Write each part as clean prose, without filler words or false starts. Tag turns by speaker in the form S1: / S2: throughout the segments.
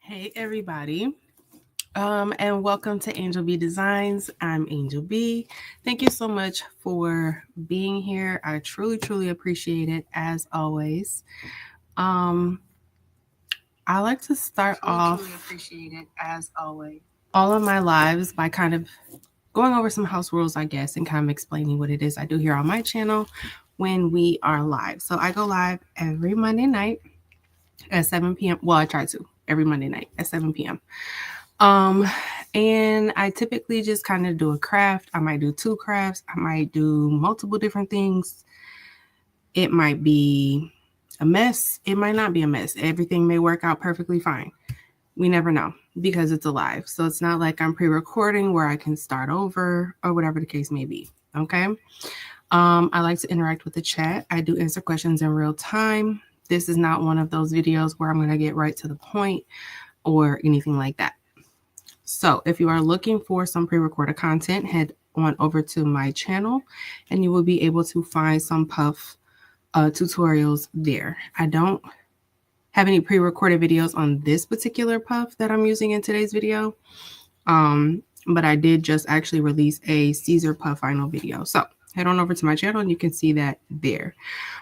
S1: Hey everybody, and welcome to Angel B Designs. I'm Angel B. Thank you so much for being here. I truly appreciate it as always. Um, I like to start off all of my lives by kind of going over some house rules, I guess, and kind of explaining what it is I do here on my channel when we are live. So I go live every Monday night at 7 p.m. Well, I try to every Monday night at 7 p.m. And I typically just kind of do a craft. I might do 2 crafts. I might do multiple different things. It might be a mess. It might not be a mess. Everything may work out perfectly fine. We never know because it's a live. So it's not like I'm pre-recording where I can start over or whatever the case may be. Okay. I like to interact with the chat. I do answer questions in real time. This is not one of those videos where I'm going to get right to the point or anything like that. So if you are looking for some pre-recorded content, head on over to my channel and you will be able to find some puff tutorials there. I don't have any pre-recorded videos on this particular puff that I'm using in today's video. But I did just actually release a Siser puff vinyl video. So head on over to my channel and you can see that there.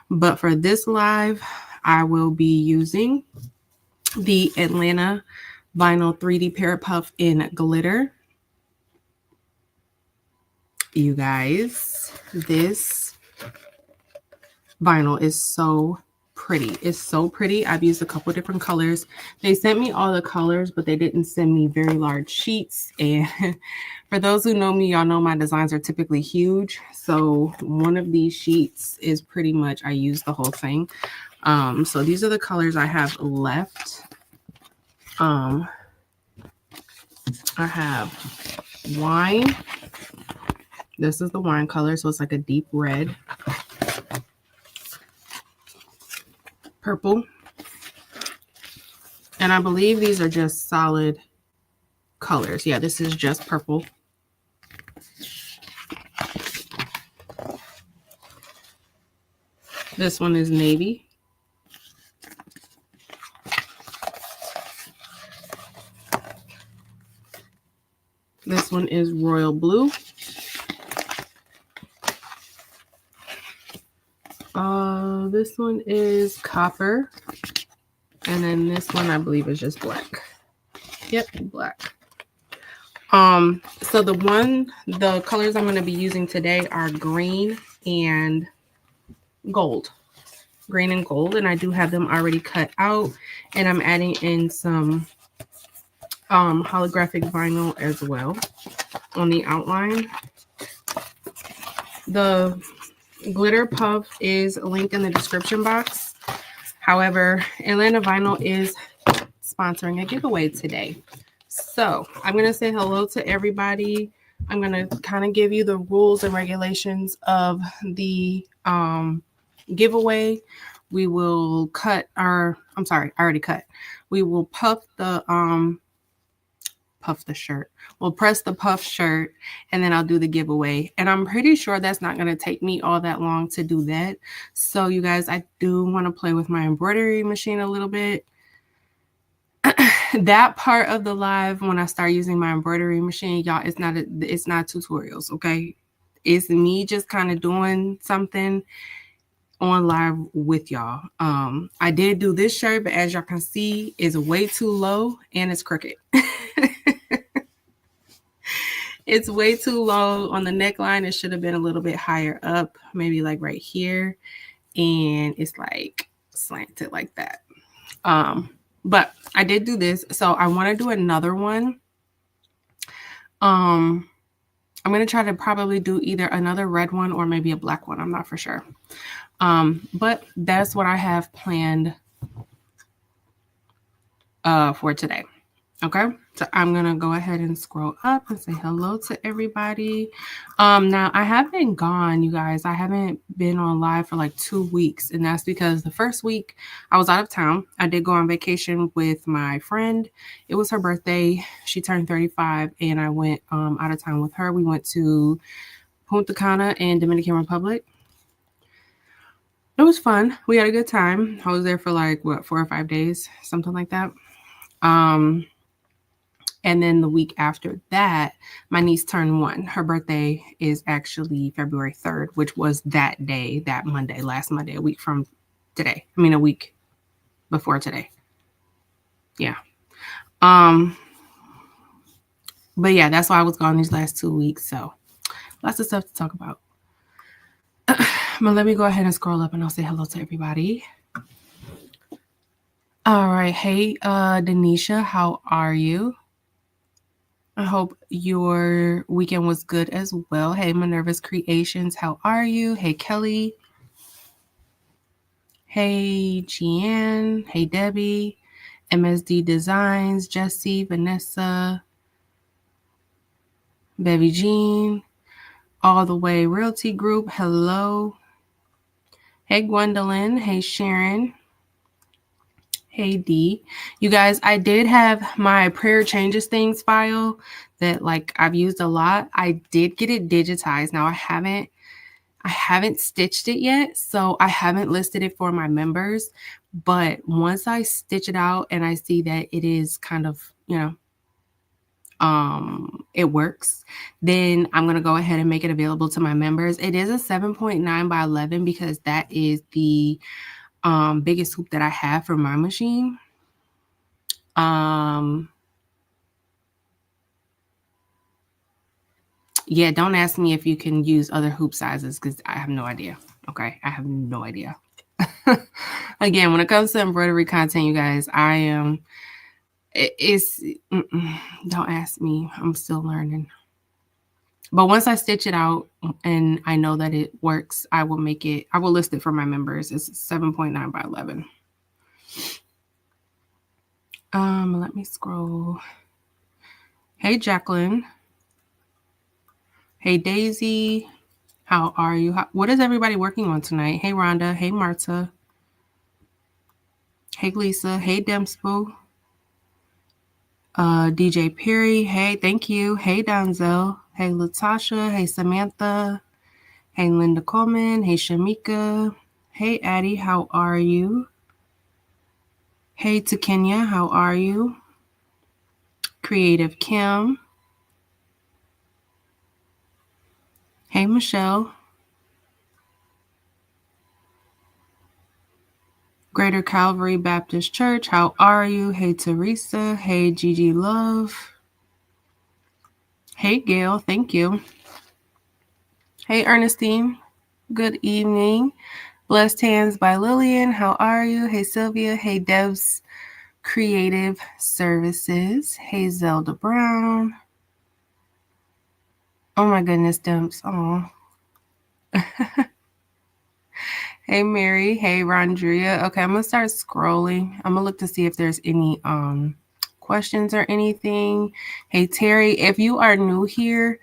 S1: But for this live, I will be using the Atlanta Vinyl 3D Parrot Puff in glitter. You guys, this vinyl is so pretty. It's so pretty. I've used a couple different colors. They sent me all the colors, but they didn't send me very large sheets. And for those who know me, y'all know my designs are typically huge. So one of these sheets is pretty much, I use the whole thing. So these are the colors I have left. I have wine. This is the wine color, so it's like a deep red. Purple. And I believe these are just solid colors. Yeah, this is just purple. This one is navy. This one is royal blue. This one is copper. And then this one I believe is just black. Yep, black. So the colors I'm going to be using today are green and gold. Green and gold, and I do have them already cut out, and I'm adding in some holographic vinyl as well on the outline. The glitter puff is linked in the description box. However, Atlanta Vinyl is sponsoring a giveaway today. So I'm going to say hello to everybody. I'm going to kind of give you the rules and regulations of the giveaway. We will cut our, I'm sorry, I already cut. We will puff the shirt. We'll press the puff shirt and then I'll do the giveaway. And I'm pretty sure that's not going to take me all that long to do that. So you guys, I do want to play with my embroidery machine a little bit. That part of the live, when I start using my embroidery machine, y'all, it's not tutorials, okay? It's me just kind of doing something on live with y'all. I did do this shirt, but as y'all can see, it's way too low and it's crooked. It's way too low on the neckline. It should have been a little bit higher up, maybe like right here. And it's like slanted like that. But I did do this. So I want to do another one. I'm going to try to probably do either another red one or maybe a black one. I'm not for sure. But that's what I have planned for today. Okay, so I'm going to go ahead and scroll up and say hello to everybody. Now, I have been gone, you guys. I haven't been on live for like 2 weeks, and that's because the first week I was out of town. I did go on vacation with my friend. It was her birthday. She turned 35, and I went out of town with her. We went to Punta Cana in Dominican Republic. It was fun. We had a good time. I was there for like, 4 or 5 days, something like that. And then the week after that, my niece turned 1. Her birthday is actually February 3rd, which was that day, that Monday, last Monday, a week from today. I mean, a week before today. Yeah. But yeah, that's why I was gone these last 2 weeks. So lots of stuff to talk about. But let me go ahead and scroll up and I'll say hello to everybody. All right. Hey, Denisha, how are you? I hope your weekend was good as well. Hey, Minerva's Creations, how are you? Hey, Kelly. Hey, Jeanne. Hey, Debbie. MSD Designs, Jesse, Vanessa, Baby Jean, All the Way Realty Group, hello. Hey, Gwendolyn. Hey, Sharon. Hey, D. You guys, I did have my prayer changes things file that like I've used a lot. I did get it digitized. Now I haven't stitched it yet, so I haven't listed it for my members. But once I stitch it out and I see that it is kind of, it works, then I'm going to go ahead and make it available to my members. It is a 7.9 by 11 because that is the biggest hoop that I have for my machine. Yeah, don't ask me if you can use other hoop sizes because I have no idea. Okay, I have no idea. Again, when it comes to embroidery content, you guys, don't ask me. I'm still learning. But once I stitch it out and I know that it works, I will list it for my members. It's 7.9 by 11. Let me scroll. Hey, Jacqueline. Hey, Daisy. How are you? What is everybody working on tonight? Hey, Rhonda. Hey, Marta. Hey, Lisa. Hey, Demspo. DJ Perry. Hey, thank you. Hey, Donzel. Hey, Latasha. Hey, Samantha. Hey, Linda Coleman. Hey, Shamika. Hey, Addie. How are you? Hey, to Kenya. How are you? Creative Kim. Hey, Michelle. Greater Calvary Baptist Church. How are you? Hey, Teresa. Hey, Gigi Love. Hey, Gail. Thank you. Hey, Ernestine. Good evening. Blessed Hands by Lillian. How are you? Hey, Sylvia. Hey, Devs Creative Services. Hey, Zelda Brown. Oh my goodness, Dumps. Oh. Hey, Mary. Hey, Rondria. Okay, I'm going to start scrolling. I'm going to look to see if there's any questions or anything. Hey, Terry, if you are new here,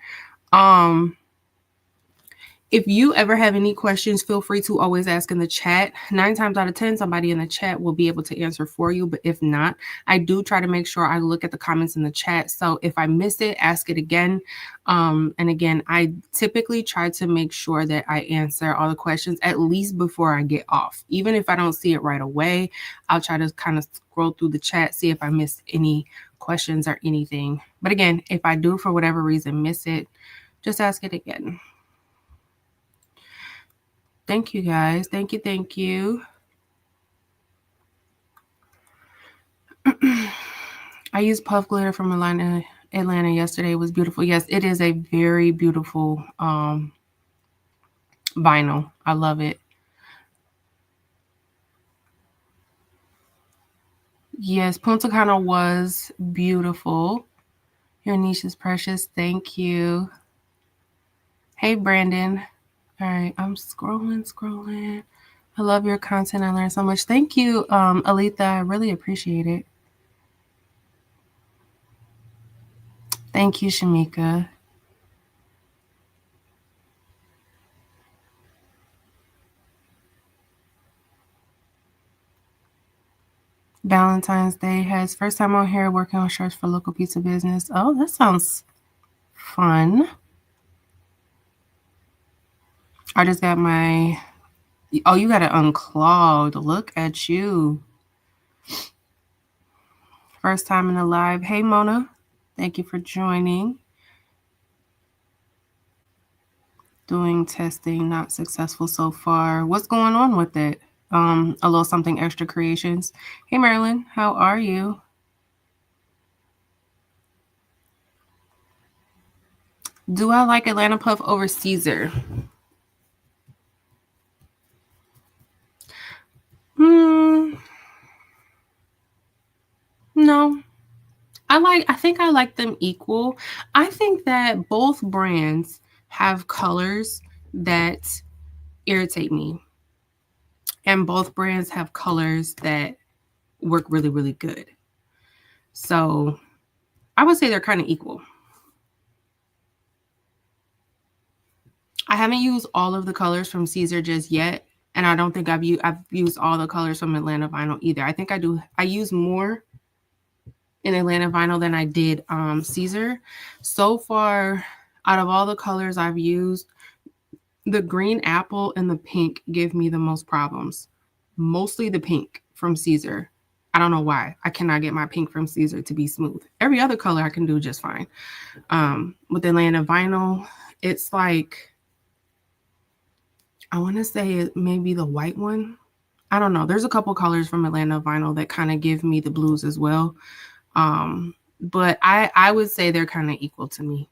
S1: if you ever have any questions, feel free to always ask in the chat. 9 times out of 10, somebody in the chat will be able to answer for you. But if not, I do try to make sure I look at the comments in the chat. So if I miss it, ask it again. And again, I typically try to make sure that I answer all the questions at least before I get off. Even if I don't see it right away, I'll try to kind of scroll through the chat, see if I missed any questions or anything. But again, if I do for whatever reason miss it, just ask it again. Thank you, guys. Thank you. Thank you. I used puff glitter from Atlanta yesterday. It was beautiful. Yes, it is a very beautiful vinyl. I love it. Yes, Punta Cana was beautiful. Your niche is precious. Thank you. Hey, Brandon. All right, I'm scrolling. I love your content. I learned so much. Thank you, Alita. I really appreciate it. Thank you, Shamika. Valentine's Day has first time on here working on shirts for local pizza business. Oh, that sounds fun. I just got my, oh, you got it unclogged. Look at you. First time in the live. Hey, Mona. Thank you for joining. Doing testing, not successful so far. What's going on with it? A little something extra creations. Hey, Marilyn. How are you? Do I like Atlanta Puff over Siser? No. I think I like them equal. I think that both brands have colors that irritate me. And both brands have colors that work really, really good. So I would say they're kind of equal. I haven't used all of the colors from Siser just yet. And I don't think I've used all the colors from Atlanta Vinyl either. I think I use more in Atlanta Vinyl than I did Siser. So far, out of all the colors I've used, the green apple and the pink give me the most problems. Mostly the pink from Siser. I don't know why. I cannot get my pink from Siser to be smooth. Every other color I can do just fine. With Atlanta Vinyl, it's like, I want to say maybe the white one. I don't know. There's a couple colors from Atlanta Vinyl that kind of give me the blues as well. But I would say they're kind of equal to me.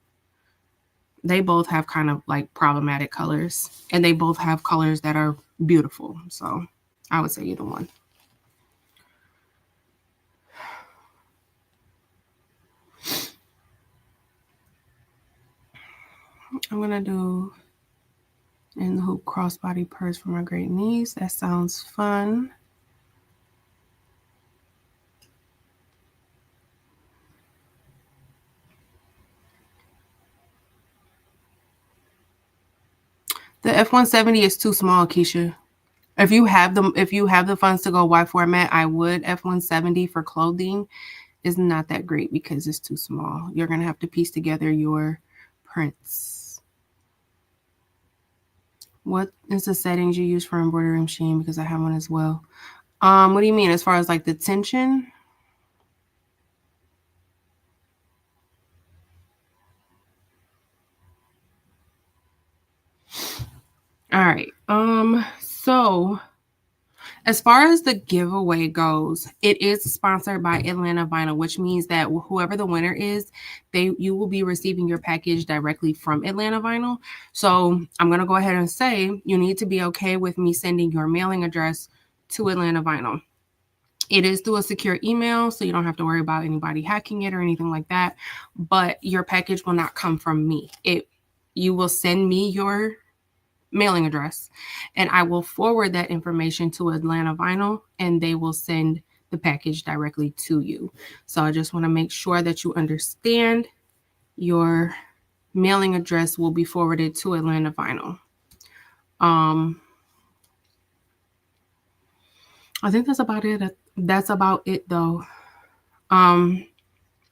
S1: They both have kind of like problematic colors, and they both have colors that are beautiful. So I would say either one. I'm going to do in the hoop crossbody purse for my great niece. That sounds fun. The F170 is too small, Keisha. If you have the funds to go wide format, I would. F170 for clothing is not that great because it's too small. You're going to have to piece together your prints. What is the settings you use for embroidery machine? Because I have one as well. What do you mean as far as like the tension? All right. So as far as the giveaway goes, it is sponsored by Atlanta Vinyl, which means that whoever the winner is, you will be receiving your package directly from Atlanta Vinyl. So I'm going to go ahead and say you need to be okay with me sending your mailing address to Atlanta Vinyl. It is through a secure email, so you don't have to worry about anybody hacking it or anything like that. But your package will not come from me. You will send me your mailing address, and I will forward that information to Atlanta Vinyl, and they will send the package directly to you. So I just want to make sure that you understand your mailing address will be forwarded to Atlanta Vinyl. I think that's about it. That's about it though.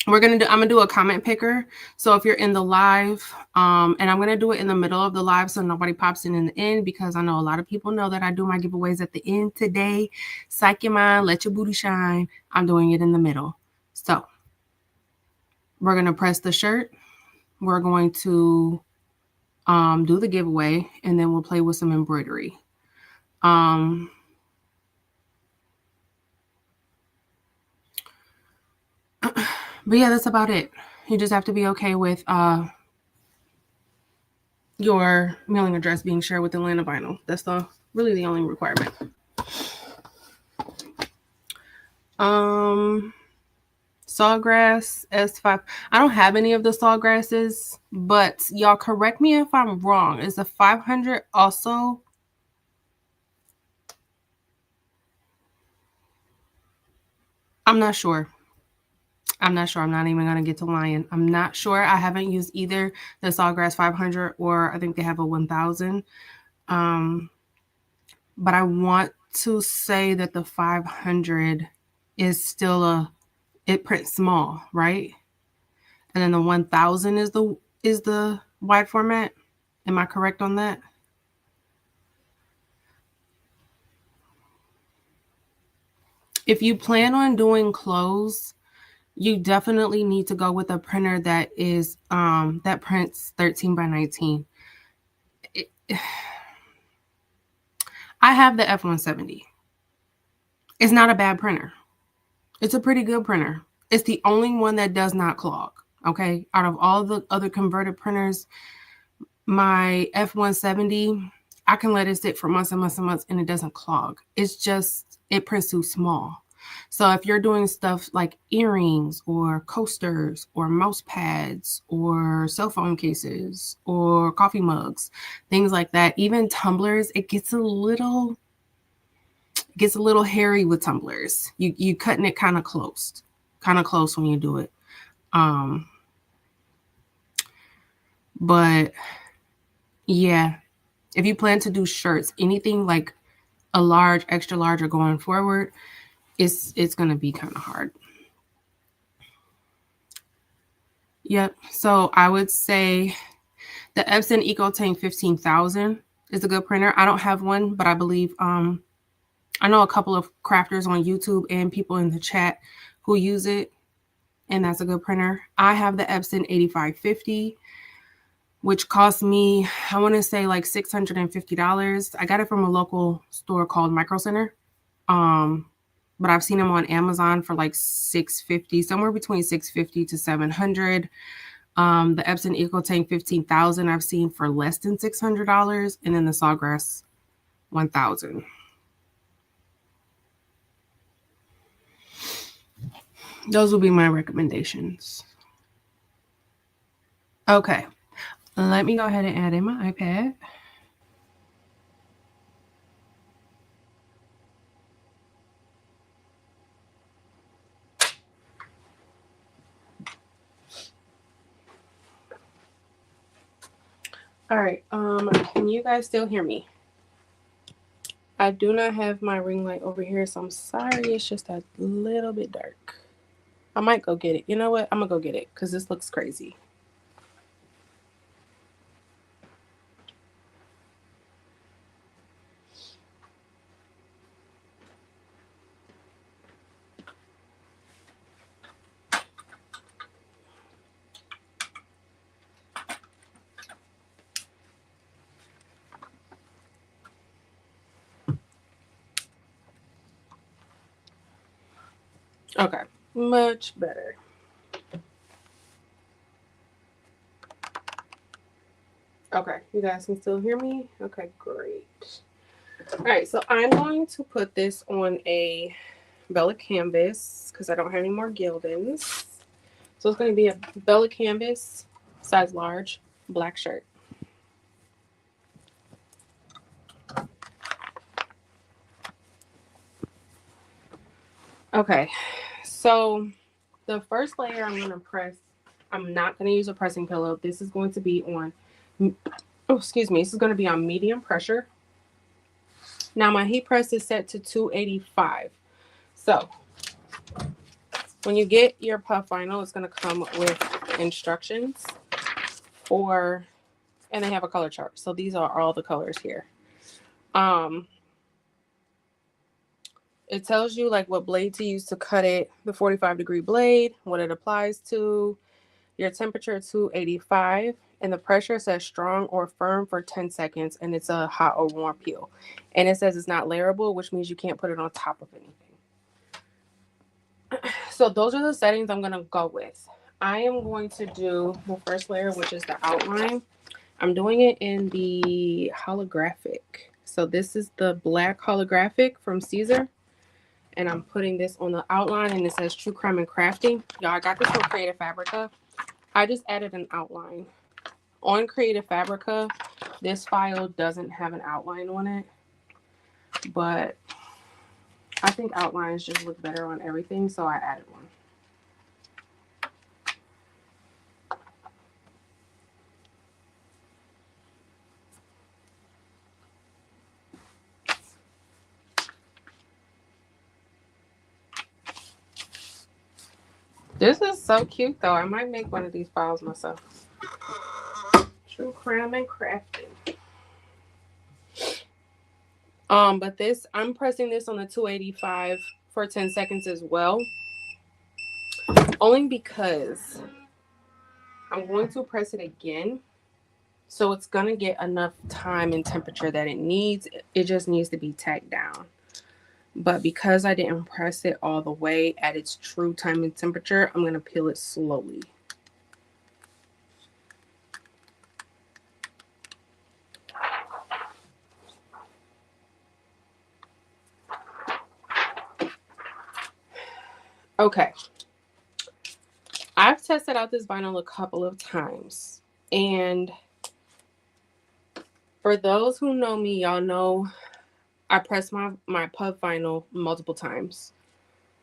S1: I'm gonna do a comment picker. So if you're in the live, and I'm gonna do it in the middle of the live so nobody pops in the end, because I know a lot of people know that I do my giveaways at the end today. Psych your mind, let your booty shine. I'm doing it in the middle. So we're gonna press the shirt. We're going to do the giveaway, and then we'll play with some embroidery. But yeah, that's about it. You just have to be okay with your mailing address being shared with Atlanta Vinyl. That's really the only requirement. Sawgrass S5. I don't have any of the sawgrasses, but y'all correct me if I'm wrong. Is the 500 also? I'm not sure. I'm not even going to get to lying. I'm not sure. I haven't used either the Sawgrass 500 or I think they have a 1000. But I want to say that the 500 is still it prints small, right? And then the 1000 is the wide format. Am I correct on that? If you plan on doing clothes, you definitely need to go with a printer that is that prints 13 by 19. I have the F170. It's not a bad printer. It's a pretty good printer. It's the only one that does not clog. Okay. Out of all the other converted printers, my F170, I can let it sit for months and months and months and it doesn't clog. It's just, it prints too small. So if you're doing stuff like earrings or coasters or mouse pads or cell phone cases or coffee mugs, things like that, even tumblers, it gets a little hairy with tumblers. You cutting it kind of close when you do it. But yeah, if you plan to do shirts, anything like a large, extra large, or going forward, it's going to be kind of hard. Yep. So I would say the Epson EcoTank 15,000 is a good printer. I don't have one, but I believe I know a couple of crafters on YouTube and people in the chat who use it, and that's a good printer. I have the Epson 8550, which cost me, I want to say like $650. I got it from a local store called Micro Center. But I've seen them on Amazon for like $650, somewhere between $650 to $700. The Epson EcoTank 15,000 I've seen for less than $600, and then the Sawgrass 1,000. Those will be my recommendations. Okay, let me go ahead and add in my iPad. All right, can you guys still hear me? I do not have my ring light over here, so I'm sorry. It's just a little bit dark. I might go get it. You know what? I'm going to go get it because this looks crazy. Okay, much better. Okay, you guys can still hear me? Okay, great. All right, so I'm going to put this on a Bella canvas because I don't have any more Gildans. So it's going to be a Bella canvas, size large, black shirt. Okay, so the first layer I'm going to press, I'm not going to use a pressing pillow. This is going to be on, this is going to be on medium pressure. Now my heat press is set to 285. So when you get your puff vinyl, it's going to come with instructions and they have a color chart. So these are all the colors here. It tells you like what blade to use to cut it, the 45-degree blade, what it applies to, your temperature 285, and the pressure says strong or firm for 10 seconds, and it's a hot or warm peel. And it says it's not layerable, which means you can't put it on top of anything. So those are the settings I'm going to go with. I am going to do the first layer, which is the outline. I'm doing it in the holographic. So this is the black holographic from Siser. And I'm putting this on the outline, and it says True Crime and Crafting. Y'all, I got this from Creative Fabrica. I just added an outline. On Creative Fabrica, this file doesn't have an outline on it. But I think outlines just look better on everything, so I added one. This is so cute, though. I might make one of these files myself. True Crime and Crafting. But this, I'm pressing this on the 285 for 10 seconds as well. only because I'm going to press it again. So it's going to get enough time and temperature that it needs. It just needs to be tacked down. But because I didn't press it all the way at its true time and temperature, I'm going to peel it slowly. Okay. I've tested out this vinyl a couple of times. And for those who know me, y'all know I press my puff vinyl multiple times.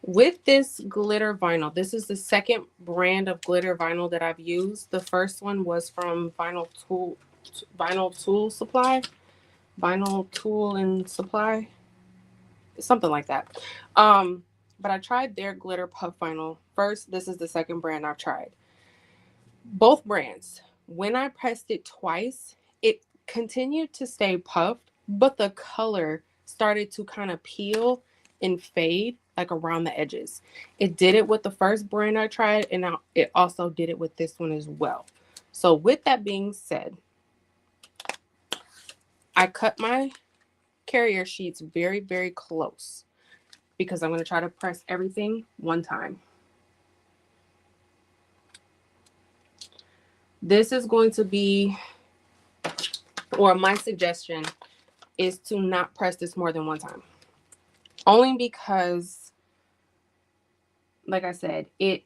S1: With this glitter vinyl, this is the second brand of glitter vinyl that I've used. The first one was from Vinyl Tool and Supply, something like that. But I tried their glitter puff vinyl first. This is the second brand I've tried. Both brands, when I pressed it twice, it continued to stay puffed, but the color started to kind of peel and fade like around the edges. It did it with the first brand I tried, and now it also did it with this one as well. So with that being said, I cut my carrier sheets very, very close because I'm going to try to press everything one time. This is going to be, or my suggestion is to not press this more than one time. Only because, like I said, it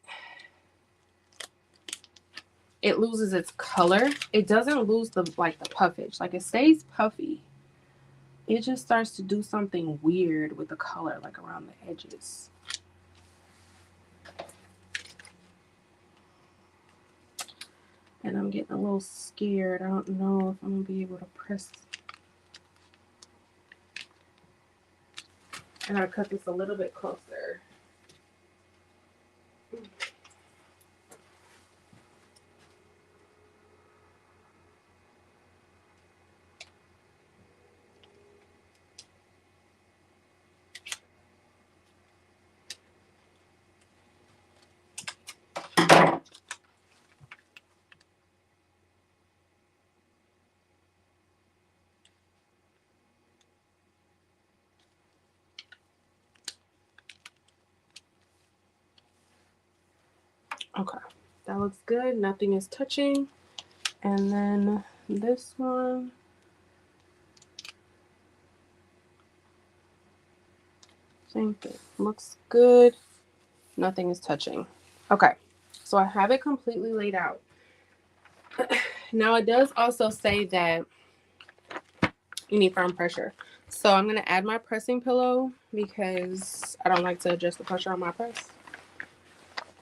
S1: loses its color. It doesn't lose the puffage. Like, it stays puffy. It just starts to do something weird with the color, like around the edges. And I'm getting a little scared. I don't know if I'm gonna be able to press. I gotta cut this a little bit closer. Okay, that looks good. Nothing is touching. And then this one. Same thing. Looks good. Nothing is touching. Okay, so I have it completely laid out. Now it does also say that you need firm pressure. So I'm going to add my pressing pillow because I don't like to adjust the pressure on my press.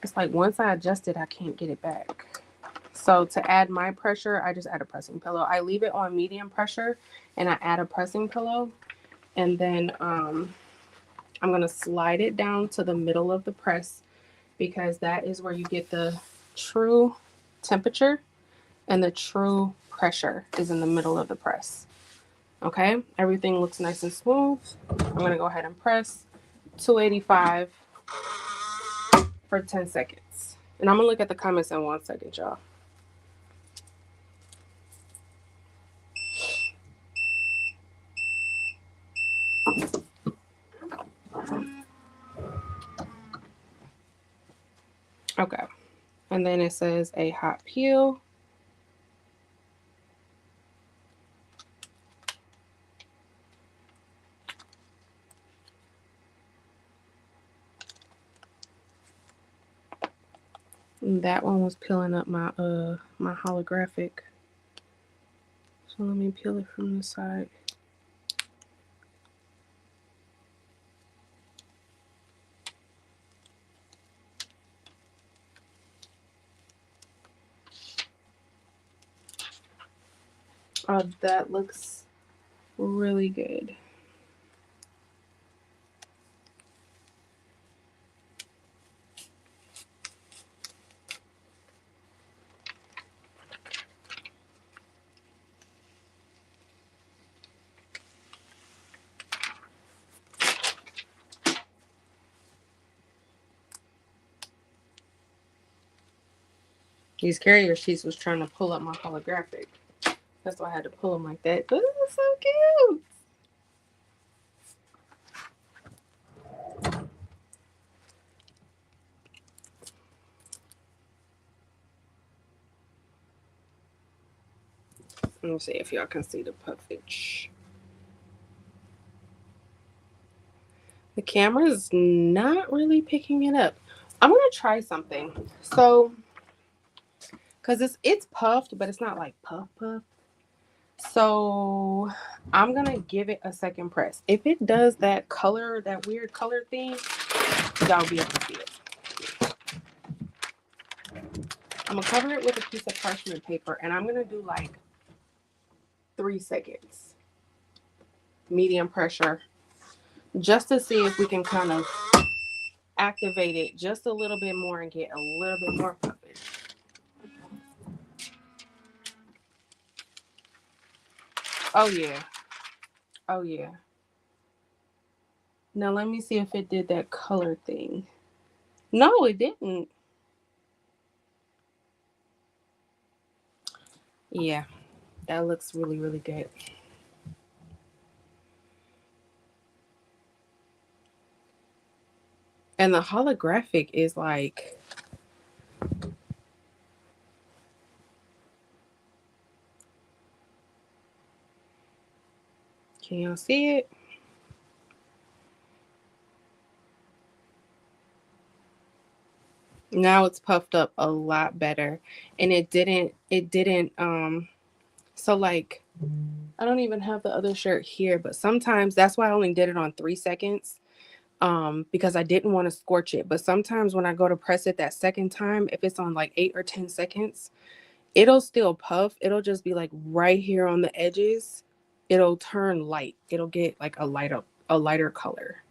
S1: It's like once I adjust it, I can't get it back. So to add my pressure, I just add a pressing pillow. I leave it on medium pressure and I add a pressing pillow. And then I'm going to slide it down to the middle of the press because that is where you get the true temperature and the true pressure is in the middle of the press. Okay, everything looks nice and smooth. I'm going to go ahead and press 285 for 10 seconds. And I'm going to look at the comments in 1 second, y'all. Okay, and then it says a hot peel. And that one was peeling up my my holographic. So let me peel it from the side. Oh, that looks really good. These carrier sheets was trying to pull up my holographic. That's why I had to pull them like that. This is so cute. Let me see if y'all can see the puffage. The camera's not really picking it up. I'm gonna try something. So, cause it's puffed, but it's not like puff. So I'm gonna give it a second press. If it does that color, that weird color thing, y'all be able to see it. I'm gonna cover it with a piece of parchment paper, and I'm gonna do like 3 seconds, medium pressure, just to see if we can kind of activate it just a little bit more and get a little bit more puffage. Oh yeah. Oh yeah. Now let me see if it did that color thing. No, it didn't. Yeah, that looks really, really good. And the holographic is like, can y'all see it? Now it's puffed up a lot better. And it didn't, so like, I don't even have the other shirt here, but sometimes that's why I only did it on 3 seconds. Because I didn't want to scorch it. But sometimes when I go to press it that second time, if it's on like 8 or 10 seconds, it'll still puff. It'll just be like right here on the edges. It'll turn light. It'll get like a lighter color.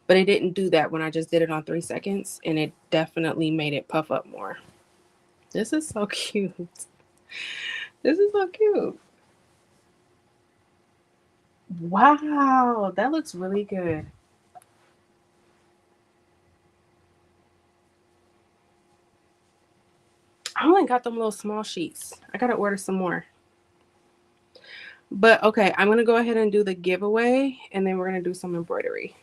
S1: But it didn't do that when I just did it on 3 seconds, and it definitely made it puff up more. This is so cute. This is so cute. Wow, that looks really good. I only got them little small sheets. I gotta order some more. But okay, I'm gonna go ahead and do the giveaway, and then we're gonna do some embroidery.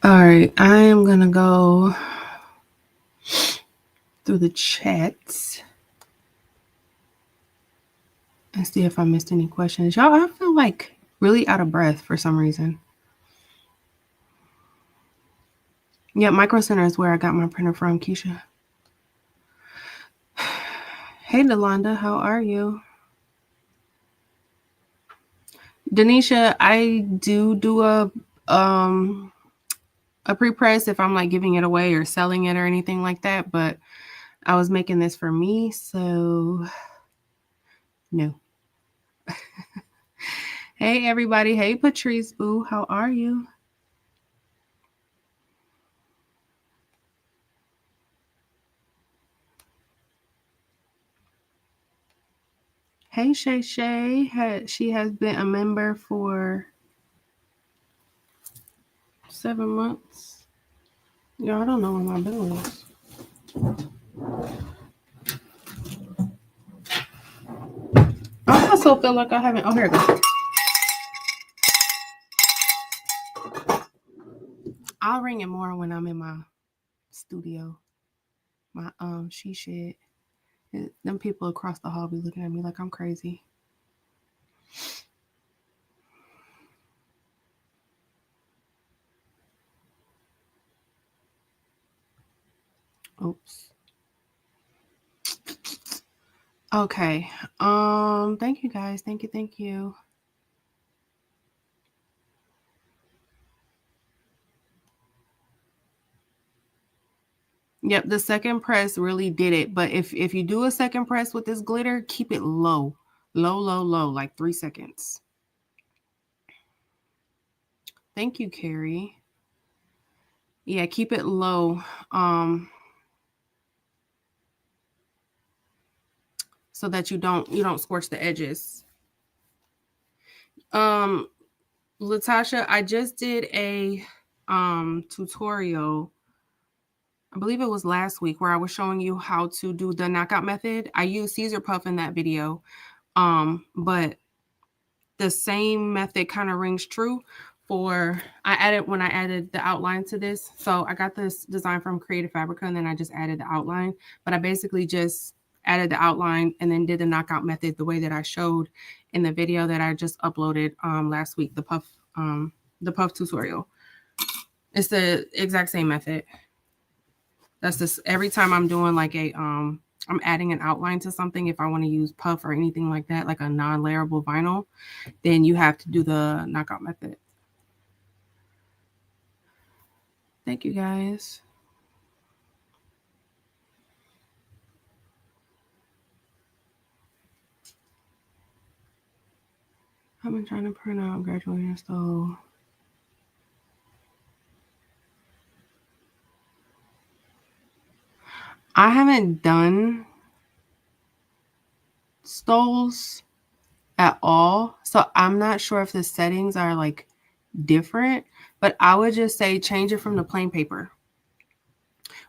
S1: All right, I am gonna go through the chats and see if I missed any questions. Y'all, I feel like really out of breath for some reason. Yeah, Micro Center is where I got my printer from, Keisha. Hey, Delonda, how are you? Denisha, I do a pre-press if I'm like giving it away or selling it or anything like that, but I was making this for me, so no. Hey, everybody. Hey, Patrice Boo, how are you? Hey, Shay Shay. She has been a member for 7 months. Yo, I don't know where my bill is. I also feel like I haven't. Oh, here it goes. I'll ring it more when I'm in my studio. My she shed. Them people across the hall be looking at me like I'm crazy. Oops. Okay. Thank you guys. Thank you. Yep, the second press really did it. But if you do a second press with this glitter, keep it low. Low, like 3 seconds. Thank you, Carrie. Yeah, keep it low. So that you don't scorch the edges. Latasha, I just did a tutorial. I believe it was last week where I was showing you how to do the knockout method. I used Siser puff in that video. But the same method kind of rings true when I added the outline to this. So I got this design from Creative Fabrica and then I just added the outline, but I basically just added the outline and then did the knockout method the way that I showed in the video that I just uploaded last week, the puff tutorial. It's the exact same method. That's this every time I'm doing like I'm adding an outline to something. If I want to use puff or anything like that, like a non-layerable vinyl, then you have to do the knockout method. Thank you guys. I've been trying to print out graduating stole. I haven't done stoles at all, so I'm not sure if the settings are like different, but I would just say change it from the plain paper.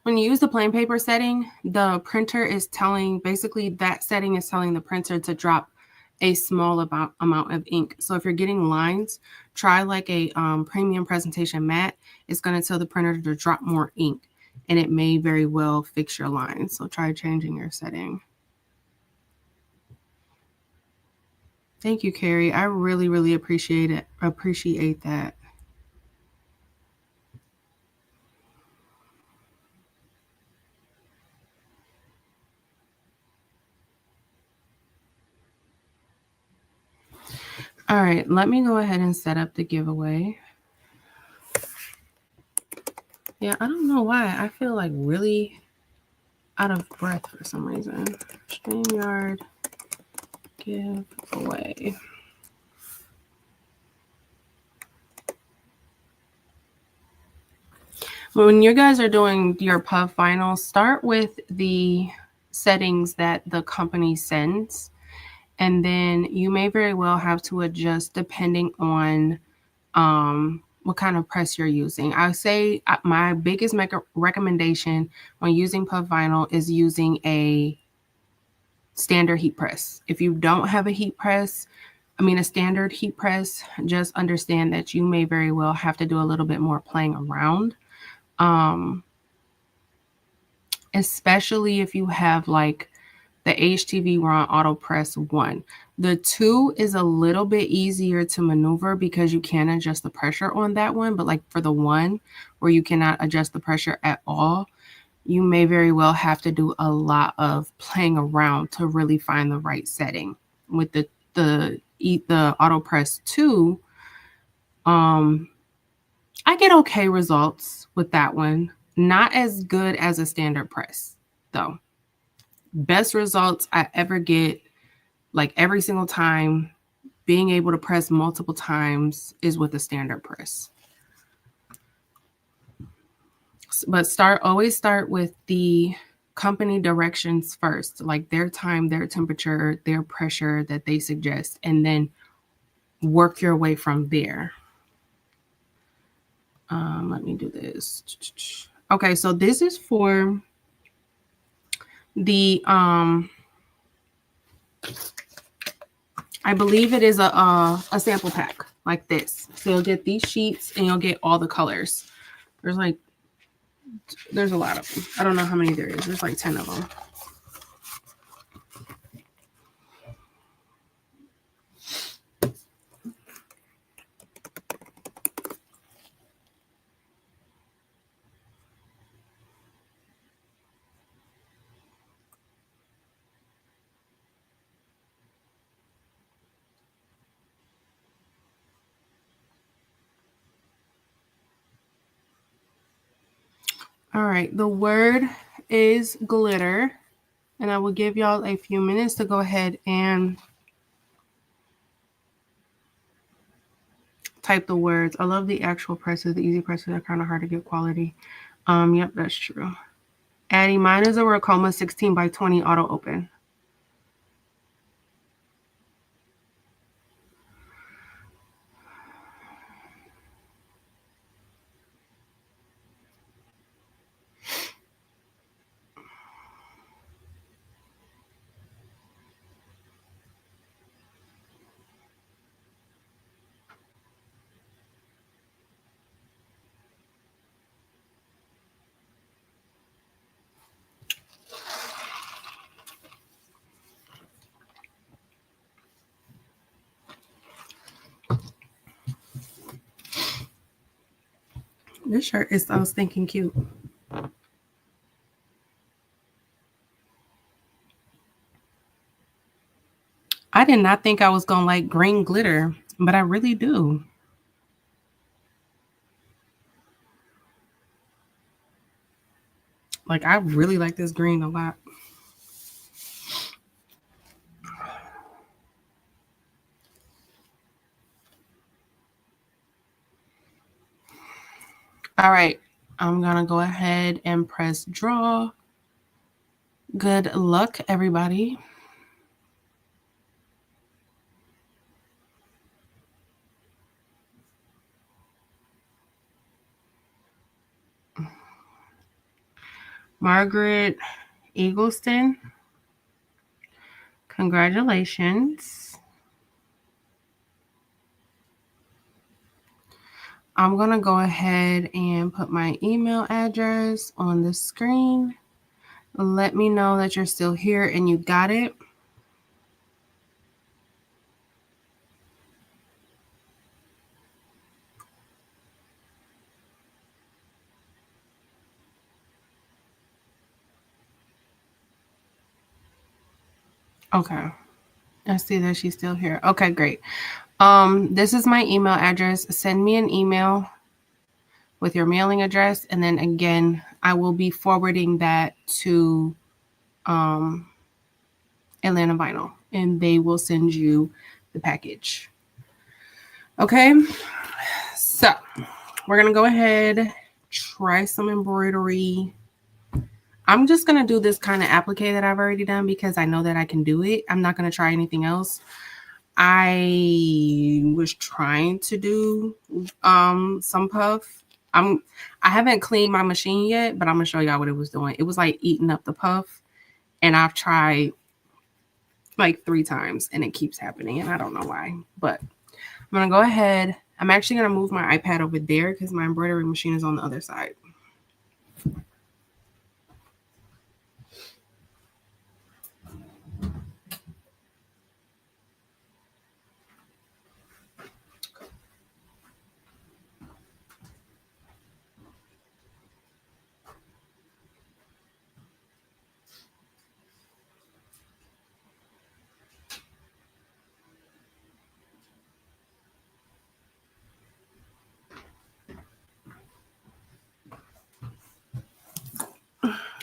S1: When you use the plain paper setting, the printer is basically that setting is telling the printer to drop a small amount of ink. So if you're getting lines, try like a premium presentation matte. It's going to tell the printer to drop more ink, and it may very well fix your lines. So try changing your setting. Thank you, Carrie. I really, really appreciate it. Appreciate that. All right, let me go ahead and set up the giveaway. Yeah, I don't know why. I feel like really out of breath for some reason. StreamYard giveaway. When you guys are doing your puff vinyl, start with the settings that the company sends. And then you may very well have to adjust depending on what kind of press you're using. I say my biggest recommendation when using puff vinyl is using a standard heat press. If you don't have a standard heat press, just understand that you may very well have to do a little bit more playing around. Especially if you have like the HTV Ron Auto Press 1. The 2 is a little bit easier to maneuver because you can adjust the pressure on that one. But like for the 1 where you cannot adjust the pressure at all, you may very well have to do a lot of playing around to really find the right setting. With the Auto Press 2, I get okay results with that one. Not as good as a standard press, though. Best results I ever get, like every single time, being able to press multiple times is with a standard press. But always start with the company directions first, like their time, their temperature, their pressure that they suggest, and then work your way from there. Let me do this. Okay, so this is for the I believe it is a sample pack like this. So you'll get these sheets and you'll get all the colors. There's a lot of them. I don't know how many there is. There's like 10 of them. All right, the word is glitter, and I will give y'all a few minutes to go ahead and type the words. I love the actual presses. The easy presses are kind of hard to get quality. Yep, that's true. Addie, mine is a Ricoma 16 by 20 auto open. This shirt is so stinking cute. I did not think I was going to like green glitter, but I really do. Like, I really like this green a lot. All right, I'm going to go ahead and press draw. Good luck, everybody. Margaret Eagleston, congratulations. I'm going to go ahead and put my email address on the screen. Let me know that you're still here and you got it. Okay. I see that she's still here. Okay, great. This is my email address. Send me an email with your mailing address, and then again, I will be forwarding that to Atlanta Vinyl, and they will send you the package. Okay, so we're gonna go ahead, try some embroidery. I'm just gonna do this kind of applique that I've already done because I know that I can do it. I'm not gonna try anything else. I was trying to do some puff. I haven't cleaned my machine yet, but I'm gonna show y'all what it was doing. It was like eating up the puff, and I've tried like 3 times and it keeps happening, and I don't know why. But I'm gonna go ahead. I'm actually gonna move my iPad over there because my embroidery machine is on the other side.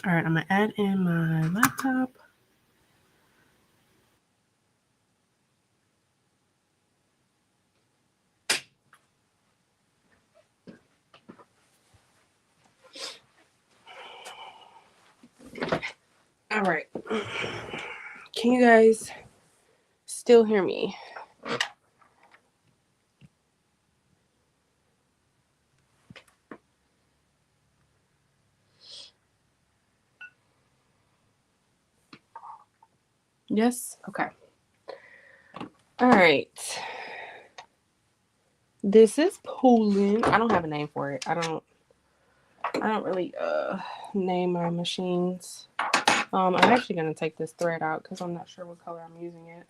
S1: All right, I'm gonna add in my laptop. All right. Can you guys still hear me? Yes? Okay. All right. This is Poolin. I don't have a name for it. I don't really name my machines. I'm actually gonna take this thread out because I'm not sure what color I'm using it.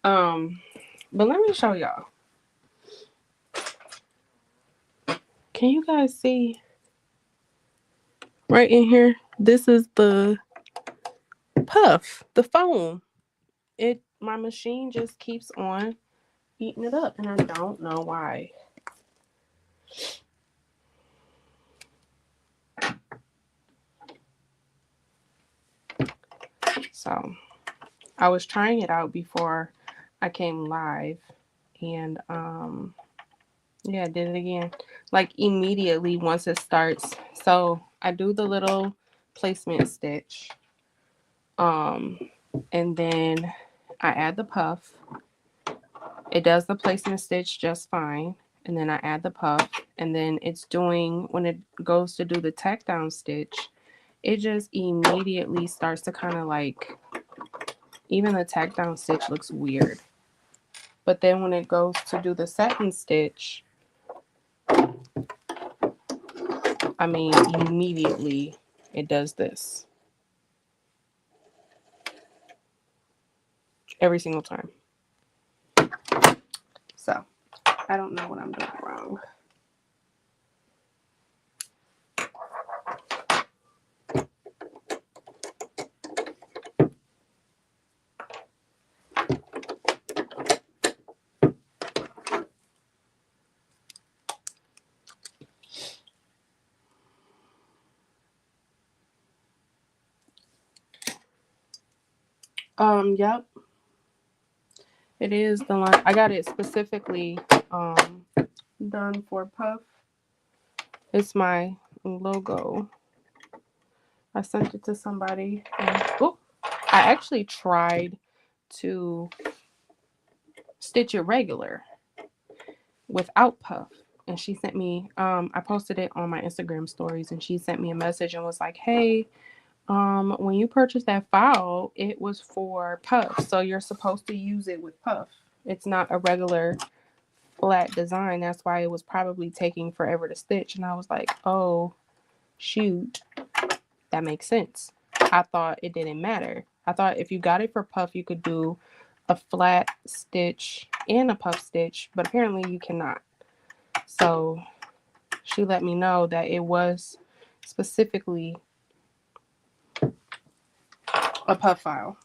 S1: But let me show y'all. Can you guys see right in here? This is the puff, the foam. My machine just keeps on eating it up, and I don't know why. So I was trying it out before I came live, and yeah, I did it again. Like immediately once it starts. So I do the little placement stitch. And then I add the puff. It does the placement stitch just fine. And then I add the puff. And then it's doing, when it goes to do the tack down stitch, it just immediately starts to kind of like, even the tack down stitch looks weird. But then when it goes to do the satin stitch, I mean, immediately it does this. Every single time. So, I don't know what I'm doing wrong. Yep. It is the line. I got it specifically done for puff. It's my logo. I sent it to somebody. And, oh, I actually tried to stitch it regular without puff. And she sent me, I posted it on my Instagram stories, and she sent me a message and was like, hey, when you purchased that file, it was for puff. So you're supposed to use it with puff. It's not a regular flat design. That's why it was probably taking forever to stitch. And I was like, oh, shoot, that makes sense. I thought it didn't matter. I thought if you got it for puff, you could do a flat stitch and a puff stitch, but apparently you cannot. So she let me know that it was specifically a puff file.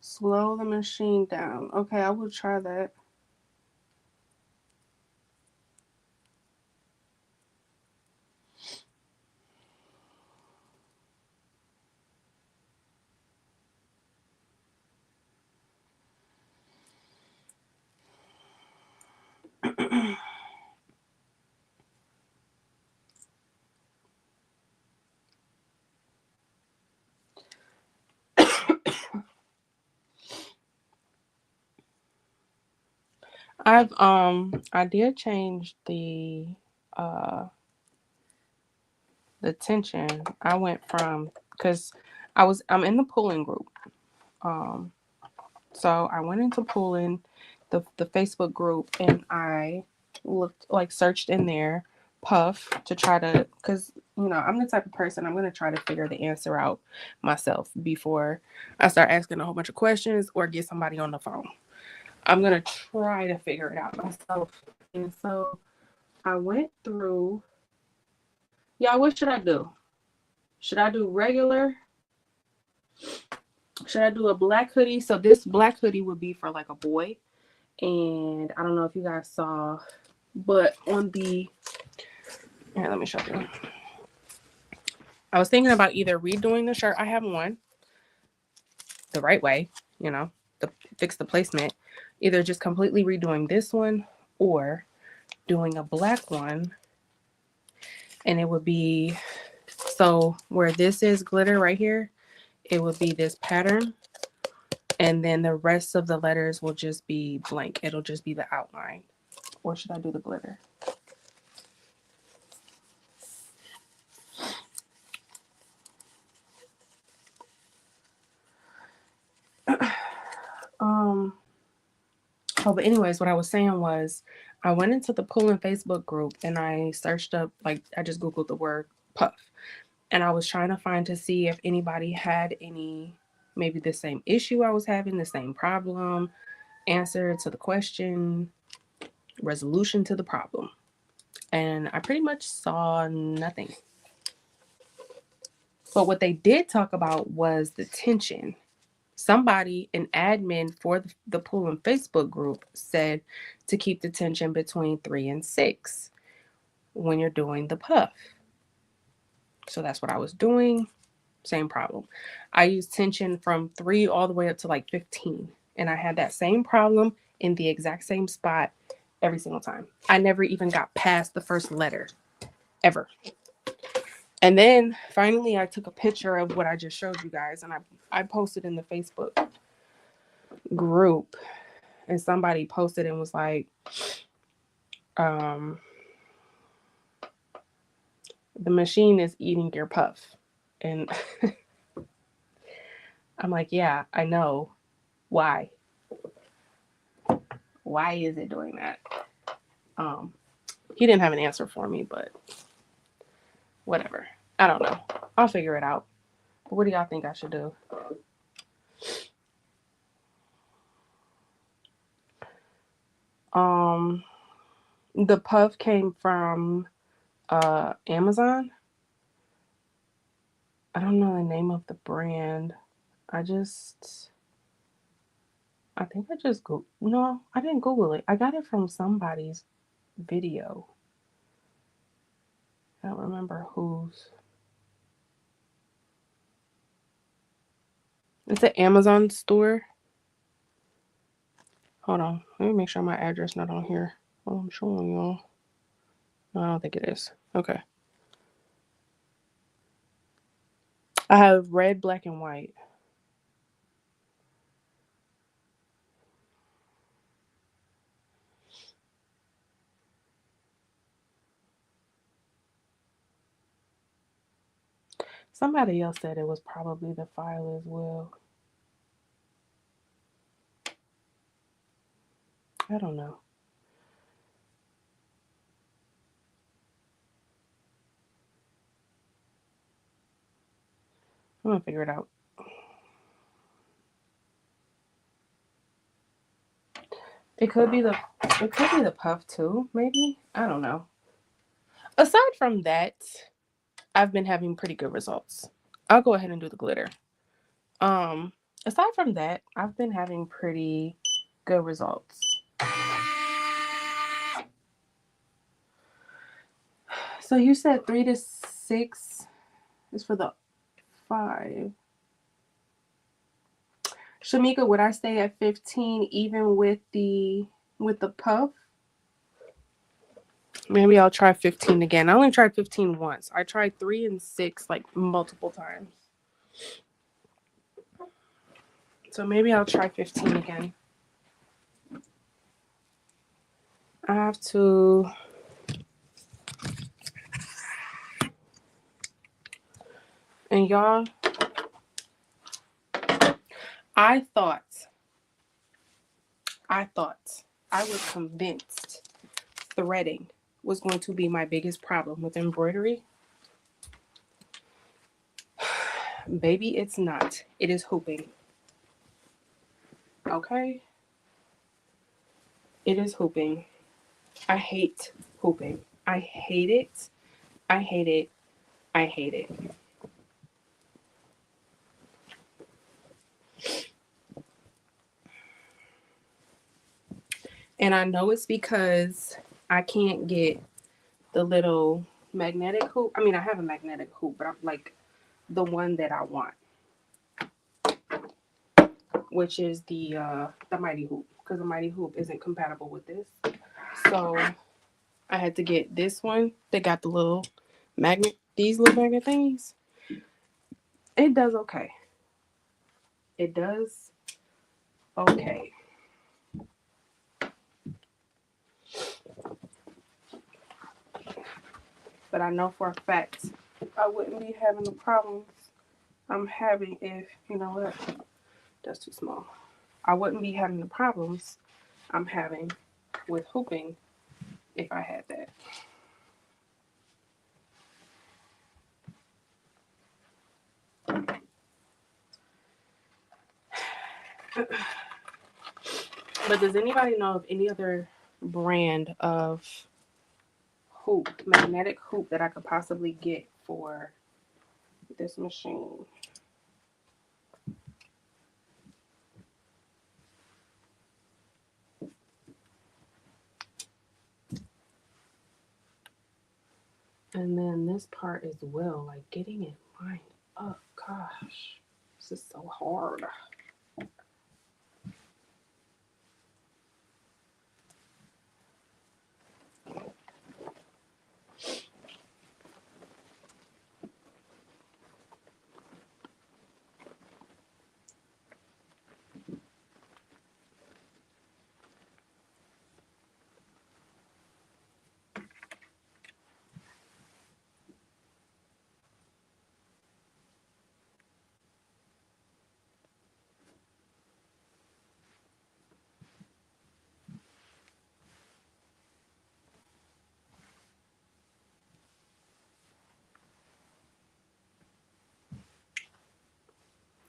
S1: Slow the machine down. Okay, I will try that. I did change the tension. I went from, because I'm in the Poolin group. So I went into Poolin, the Facebook group, and I searched in there puff to try to, because I'm the type of person, I'm going to try to figure the answer out myself before I start asking a whole bunch of questions or get somebody on the phone. I'm going to try to figure it out myself. And so I went through, what should I do? Should I do regular? Should I do a black hoodie? So this black hoodie would be for like a boy. And I don't know if you guys saw, but on the, here, let me show you. I was thinking about either redoing the shirt I have on the right way, to fix the placement, either just completely redoing this one or doing a black one. And it would be, so where this is glitter right here, it would be this pattern. And then the rest of the letters will just be blank. It'll just be the outline. Or should I do the glitter? But anyways, what I was saying was I went into the Poolin Facebook group and I searched up, I just Googled the word puff. And I was trying to find to see if anybody had maybe the same issue I was having, the same problem, answer to the question, resolution to the problem. And I pretty much saw nothing. But what they did talk about was the tension. Somebody, an admin for the Poolin Facebook group, said to keep the tension between 3 and 6 when you're doing the puff. So that's what I was doing. Same problem. I used tension from 3 all the way up to like 15. And I had that same problem in the exact same spot every single time. I never even got past the first letter, ever. And then finally I took a picture of what I just showed you guys, and I posted in the Facebook group, and somebody posted and was like, the machine is eating your puff. And I'm like, yeah, I know. Why? Why is it doing that? He didn't have an answer for me, but whatever. I don't know. I'll figure it out. But what do y'all think I should do? The puff came from Amazon. I don't know the name of the brand. I think I just no, I didn't Google it. I got it from somebody's video. I don't remember whose. It's an Amazon store. Hold on. Let me make sure my address not on here. Oh, I'm showing y'all. No, I don't think it is. Okay. I have red, black, and white. Somebody else said it was probably the file as well. I don't know. I'm gonna figure it out. It could be the puff too, maybe. I don't know. Aside from that, I've been having pretty good results. I'll go ahead and do the glitter. Aside from that, I've been having pretty good results. So you said 3 to 6 is for the 5. Shamika, would I stay at 15 even with the puff? Maybe I'll try 15 again. I only tried 15 once. I tried 3 and 6 like multiple times. So maybe I'll try 15 again. I have to... And y'all, I thought, I was convinced threading was going to be my biggest problem with embroidery. Baby, it's not. It is hooping. Okay? It is hooping. I hate hooping. I hate it. I hate it. I hate it. And I know it's because I can't get the little magnetic hoop. I mean, I have a magnetic hoop, but I'm like the one that I want, which is the mighty hoop, because the mighty hoop isn't compatible with this. So I had to get this one that got the little magnet, these little magnet things. It does okay. It does okay. But I know for a fact I wouldn't be having the problems I'm having if, you know what, that's too small. I wouldn't be having the problems I'm having with hooping if I had that. But does anybody know of any other brand of hoop, magnetic hoop, that I could possibly get for this machine? And then this part as well, like getting it lined up. Gosh, this is so hard.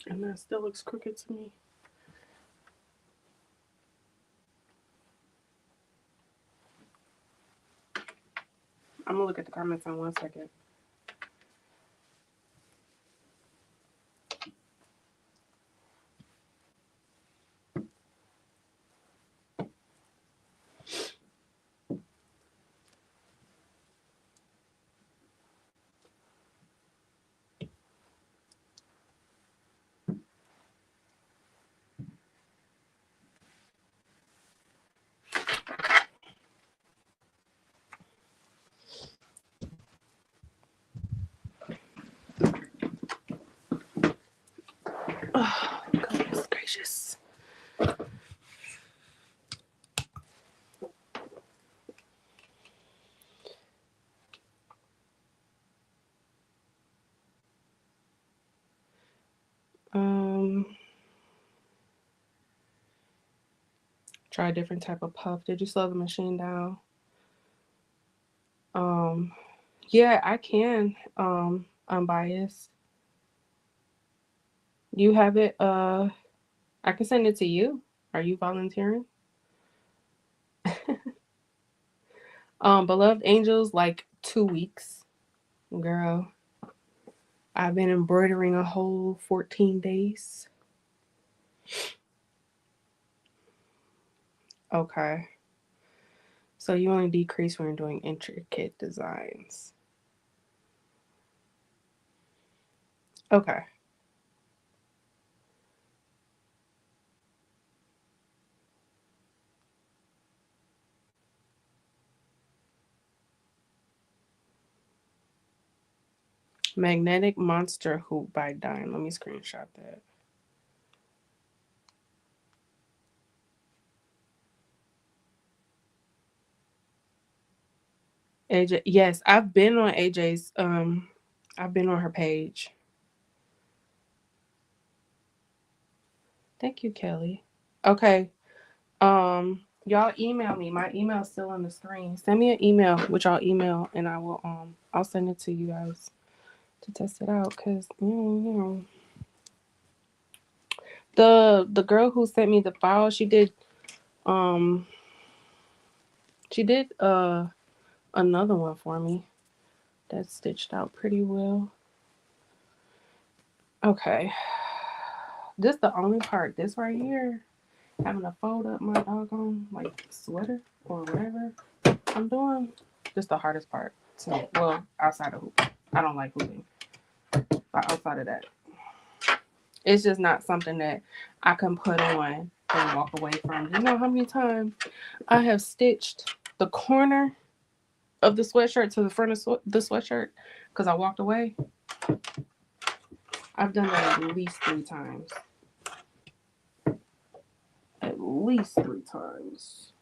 S1: And that still looks crooked to me. I'm gonna look at the comments in 1 second. Oh, goodness gracious. Try a different type of puff. Did you slow the machine down? Yeah, I can. Unbiased. You have it. I can send it to you. Are you volunteering? Beloved Angels, like 2 weeks. Girl, I've been embroidering a whole 14 days. Okay. So you only decrease when you're doing intricate designs. Okay. Magnetic Monster Hoop by Dime. Let me screenshot that. AJ, yes, I've been on AJ's. I've been on her page. Thank you, Kelly. Okay. Y'all email me. My email's still on the screen. Send me an email with y'all email, and I will I'll send it to you guys to test it out. Cause you know, the girl who sent me the file, she did another one for me that stitched out pretty well. Okay. This the only part. This right here, having to fold up my doggone like sweater or whatever I'm doing. This the hardest part to me. Well, outside of hooping. I don't like hooping. But outside of that, it's just not something that I can put on and walk away from. You know how many times I have stitched the corner of the sweatshirt to the front of the sweatshirt because I walked away? I've done that at least 3 times. At least 3 times.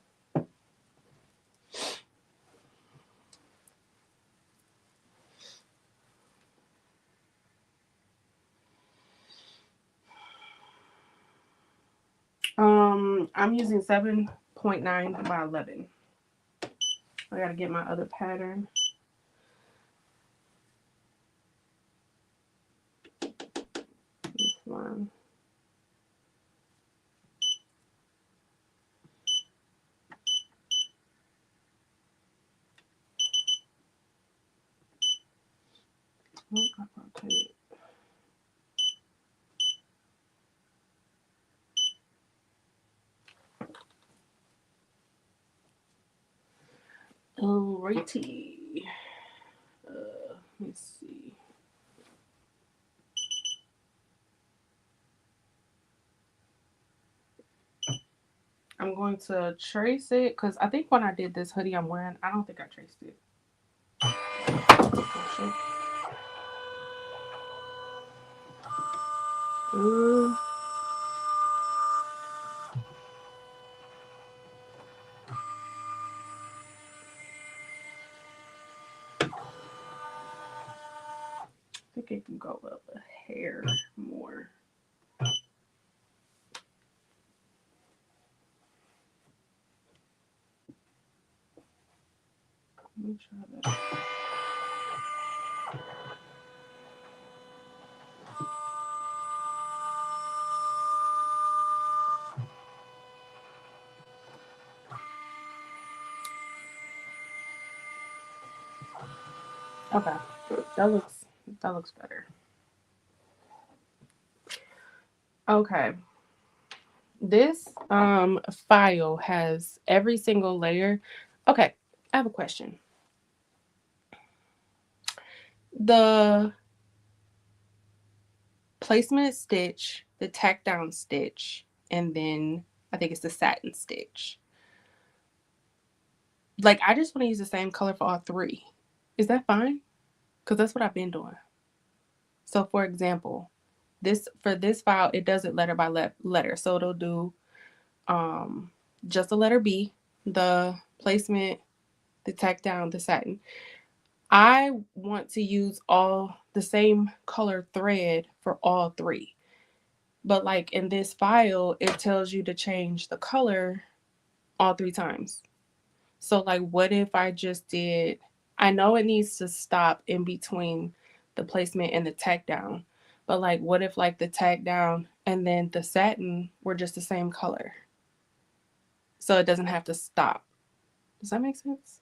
S1: I'm using 7.9 by 11. I gotta get my other pattern. This one. Okay. Alrighty. going to trace it because I think when I did this hoodie I'm wearing, I don't think I traced it. I think it can go up a hair more. Let me try that. Okay, that looks better. Okay, this file has every single layer. Okay, I have a question. The placement stitch, the tack down stitch, and then I think it's the satin stitch. Like, I just want to use the same color for all three. Is that fine? Because that's what I've been doing. So for example, for this file, it does it letter by letter. So it'll do just the letter B, the placement, the tack down, the satin. I want to use all the same color thread for all three. But like in this file, it tells you to change the color all three times. So like, what if I just did, I know it needs to stop in between the placement and the tack down, but like, what if like the tack down and then the satin were just the same color? So it doesn't have to stop. Does that make sense?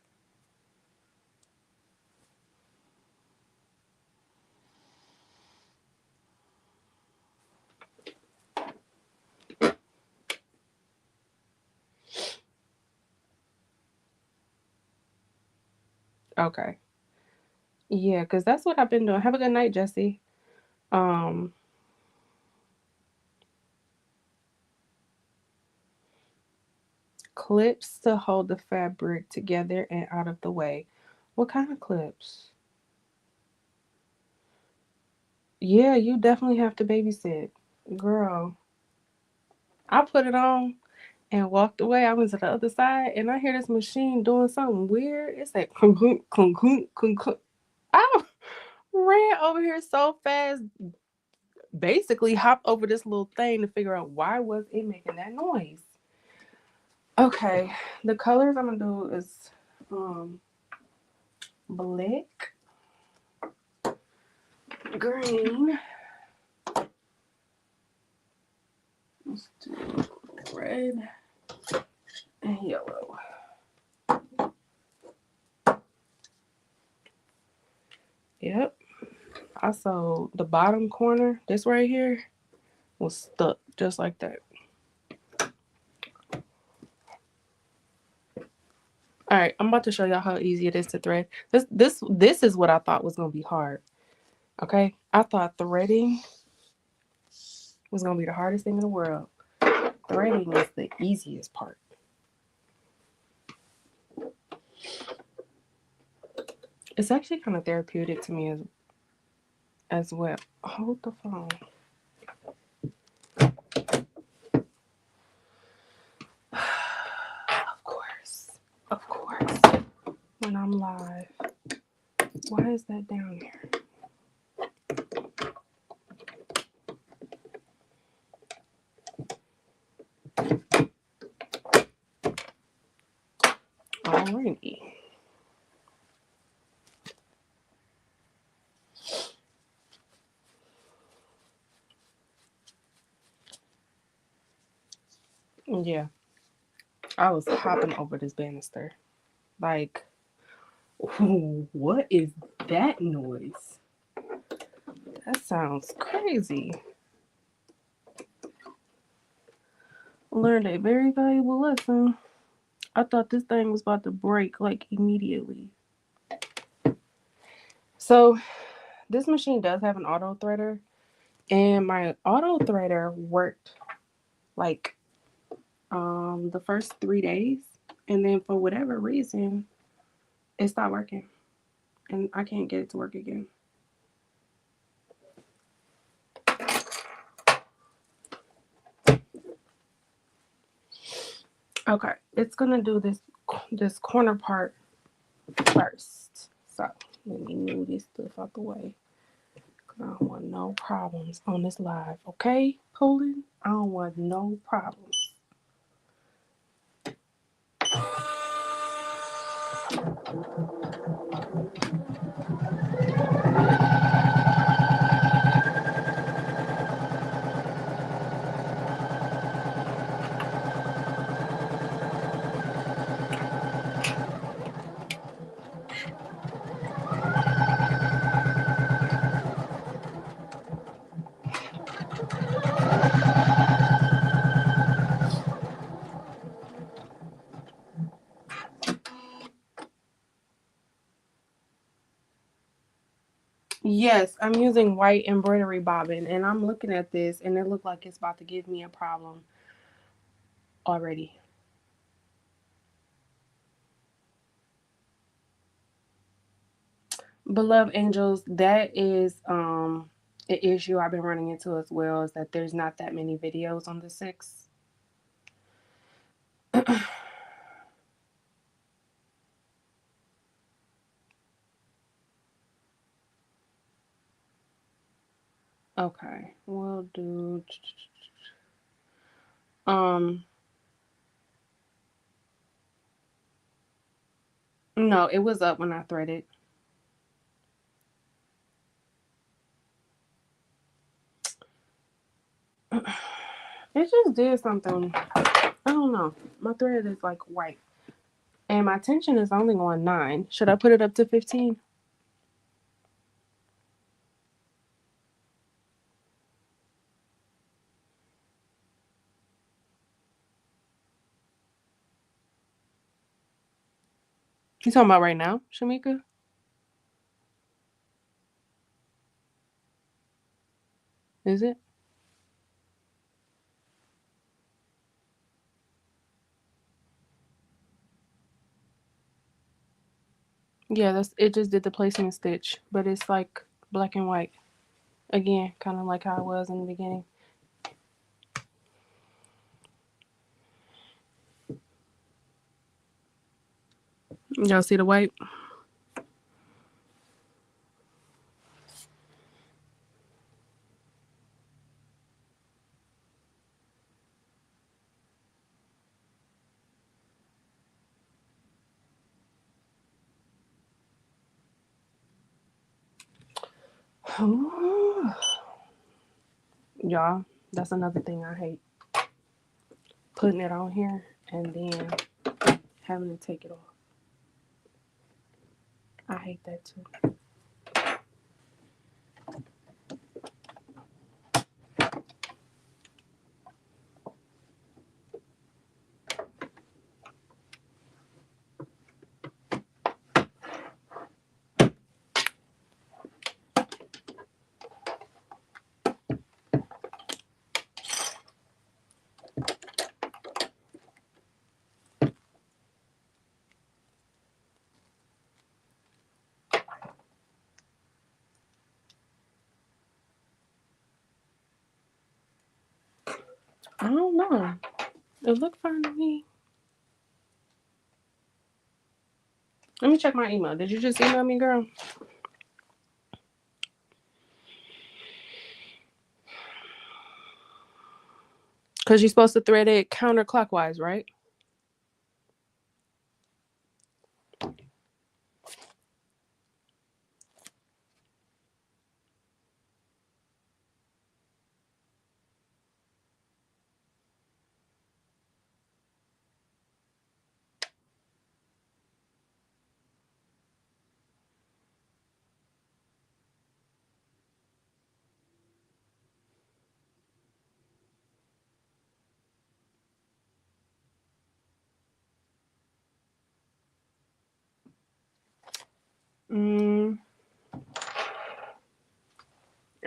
S1: Okay. Yeah, because that's what I've been doing. Have a good night, Jesse. Clips to hold the fabric together and out of the way. What kind of clips? Yeah, you definitely have to babysit. Girl, I put it on and walked away. I went to the other side and I hear this machine doing something weird. It's like clunk, clunk, clunk, clunk, clunk, clunk. I ran over here so fast, basically hopped over this little thing to figure out why was it making that noise. Okay, the colors I'm gonna do is black, green. Let's do red and yellow. Yep. Also, the bottom corner, this right here, was stuck just like that. All right, I'm about to show y'all how easy it is to thread. This is what I thought was gonna be hard. Okay, I thought threading was gonna be the hardest thing in the world. Threading is the easiest part. It's actually kind of therapeutic to me as well. Hold the phone. Of course. When I'm live. Why is that down there? Alrighty. Yeah. I was hopping over this banister. Like, what is that noise? That sounds crazy. Learned a very valuable lesson. I thought this thing was about to break like immediately. So this machine does have an auto threader, and my auto threader worked like the first 3 days, and then for whatever reason, it stopped working, and I can't get it to work again. Okay, it's gonna do this corner part first. So let me move this stuff out the way, because I don't want no problems on this live. Okay, Poolin? I don't want no problems. Yes, I'm using white embroidery bobbin, and I'm looking at this, and it looks like it's about to give me a problem already. Beloved angels, that is an issue I've been running into as well, is that there's not that many videos on the 6. Okay, we'll do no, it was up when I threaded. It just did something. I don't know. My thread is like white. And my tension is only on 9. Should I put it up to 15? You talking about right now, Shamika? Is it? Yeah, it just did the placement stitch, but it's like black and white. Again, kind of like how it was in the beginning. Y'all see the white? Y'all, that's another thing I hate. Putting it on here and then having to take it off. I hate that too. I don't know. It looked fine to me. Let me check my email. Did you just email me, girl? Because you're supposed to thread it counterclockwise, right?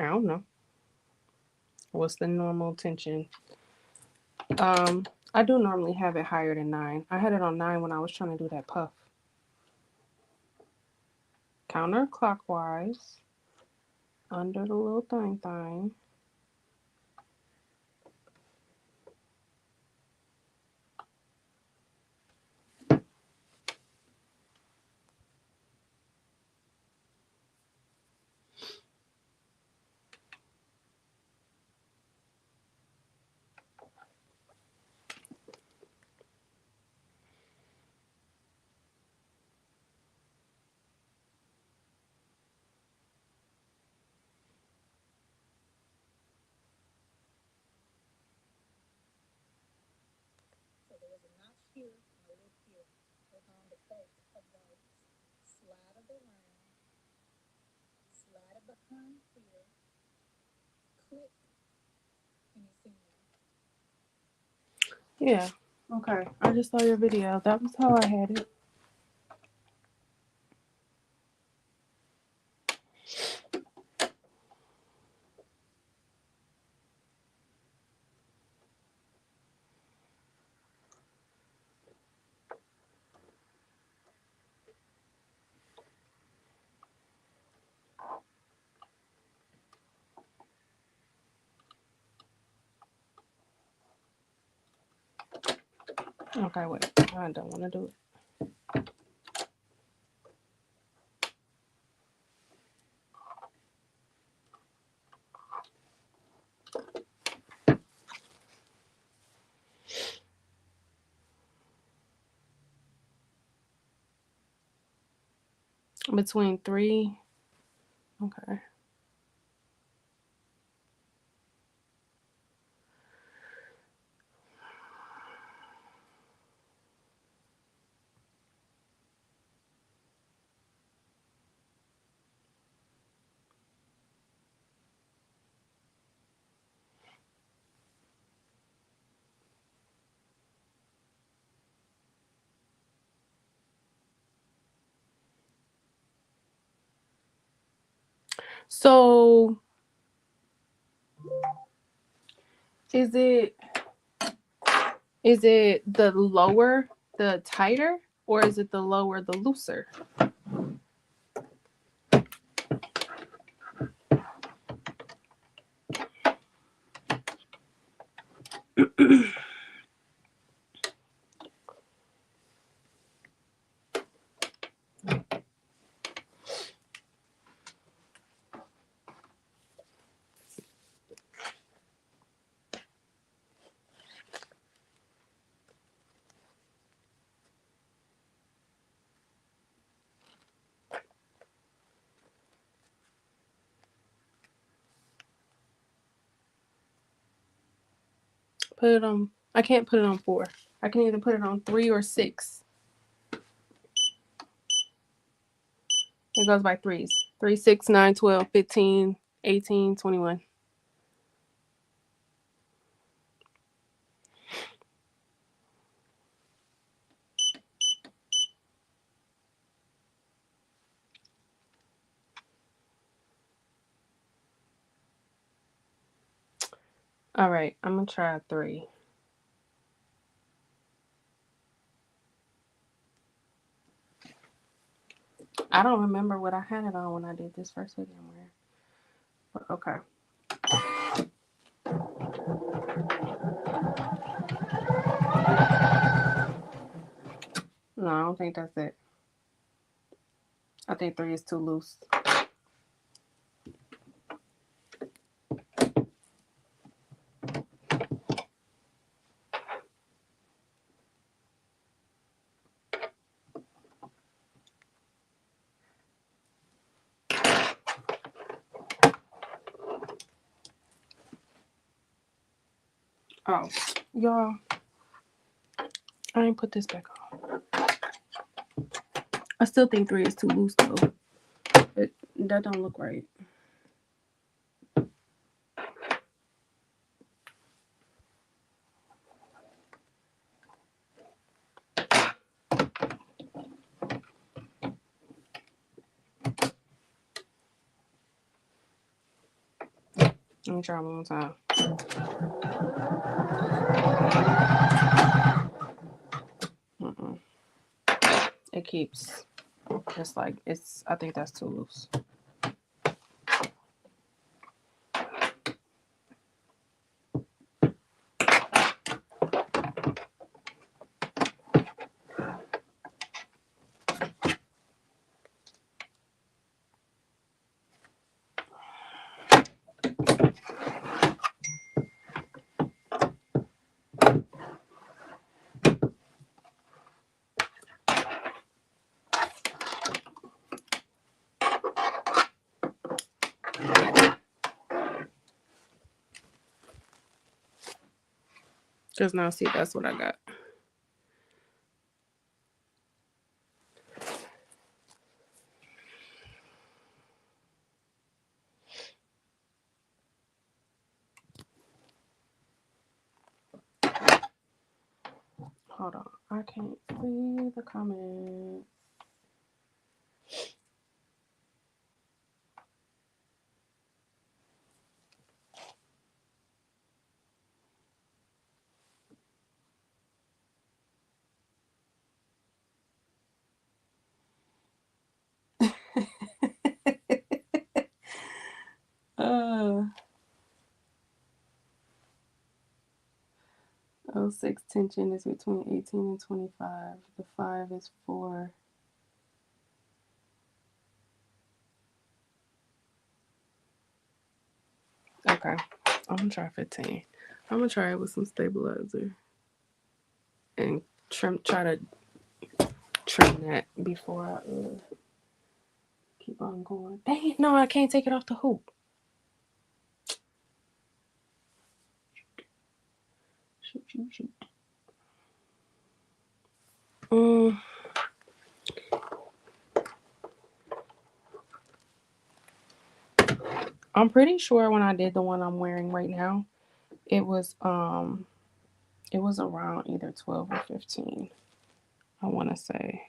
S1: I don't know. What's the normal tension? I do normally have it higher than 9. I had it on 9 when I was trying to do that puff. Counterclockwise under the little thing. Yeah. Okay. I just saw your video. That was how I had it. Okay, wait. I don't want to do it. Between 3. Okay. So, is it the lower, the tighter, or is it the lower, the looser? Put it on. I can't put it on 4. I can either put it on 3 or 6. It goes by 3s. 3, 6, 9, 12, 15, 18, 21. All right, I'm going to try 3. I don't remember what I had it on when I did this first video. But okay. No, I don't think that's it. I think 3 is too loose. Oh, y'all, I ain't put this back on. I still think 3 is too loose though. That don't look right. Let me try one more time. It keeps, it's like, it's, I think that's too loose. Because now, see, that's what I got. Hold on. I can't see the comments. uh, 06 tension is between 18 and 25. The 5 is 4. Okay. I'm going to try 15. I'm going to try it with some stabilizer. And try to trim that before I keep on going. Dang it. No, I can't take it off the hoop. Shoot. I'm pretty sure when I did the one I'm wearing right now, it was around either 12 or 15. I want to say.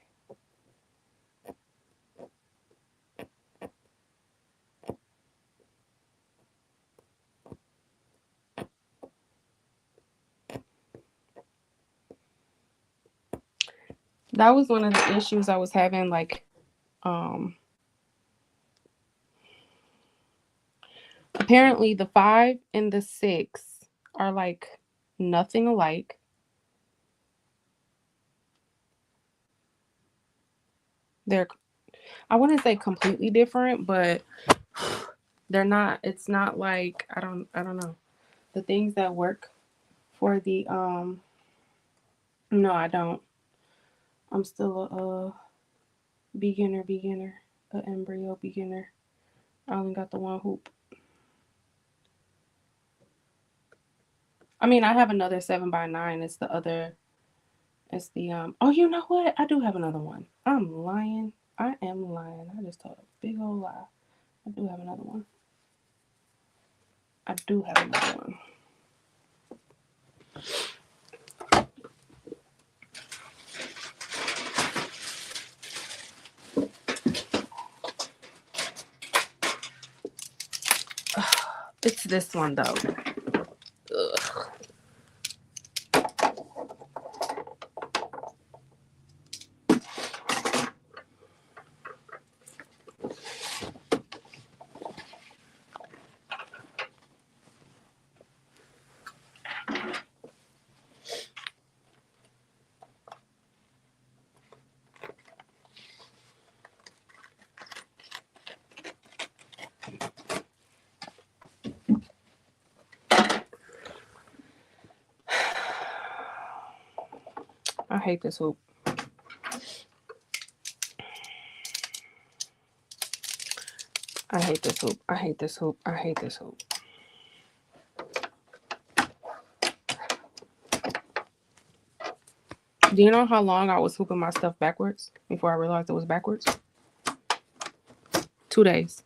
S1: That was one of the issues I was having, like, apparently the 5 and the 6 are like nothing alike. They're, I wouldn't say completely different, but they're not, it's not like, I don't know. The things that work for the, no, I don't. I'm still a beginner, an embryo beginner. I only got the one hoop. I mean, I have another 7x9. It's the other, it's the, oh, you know what? I do have another one. I'm lying. I am lying. I just told a big old lie. I do have another one. It's this one though. Ugh. I hate this hoop. I hate this hoop. I hate this hoop. I hate this hoop. Do you know how long I was hooping my stuff backwards before I realized it was backwards? 2 days.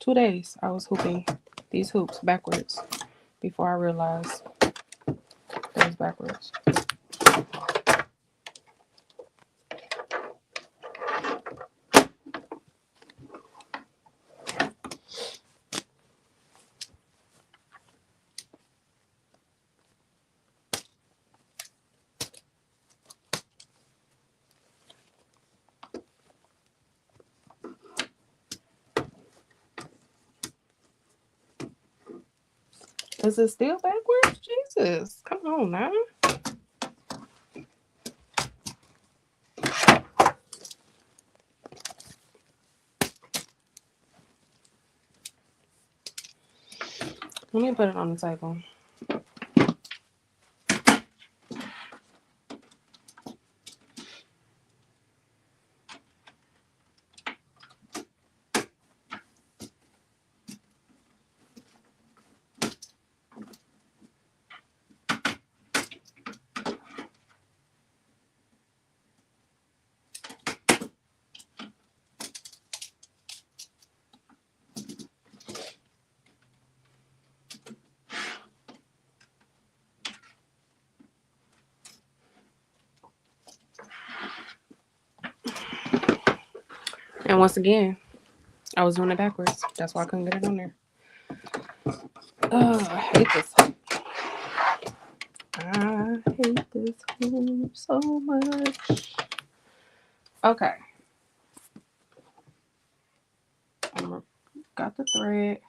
S1: 2 days I was hooping these hoops backwards before I realized it was backwards. Is it still backwards? Jesus, come on now. Let me put it on the table. And once again, I was doing it backwards. That's why I couldn't get it on there. Oh, I hate this. I hate this hoop so much. Okay. Got the thread.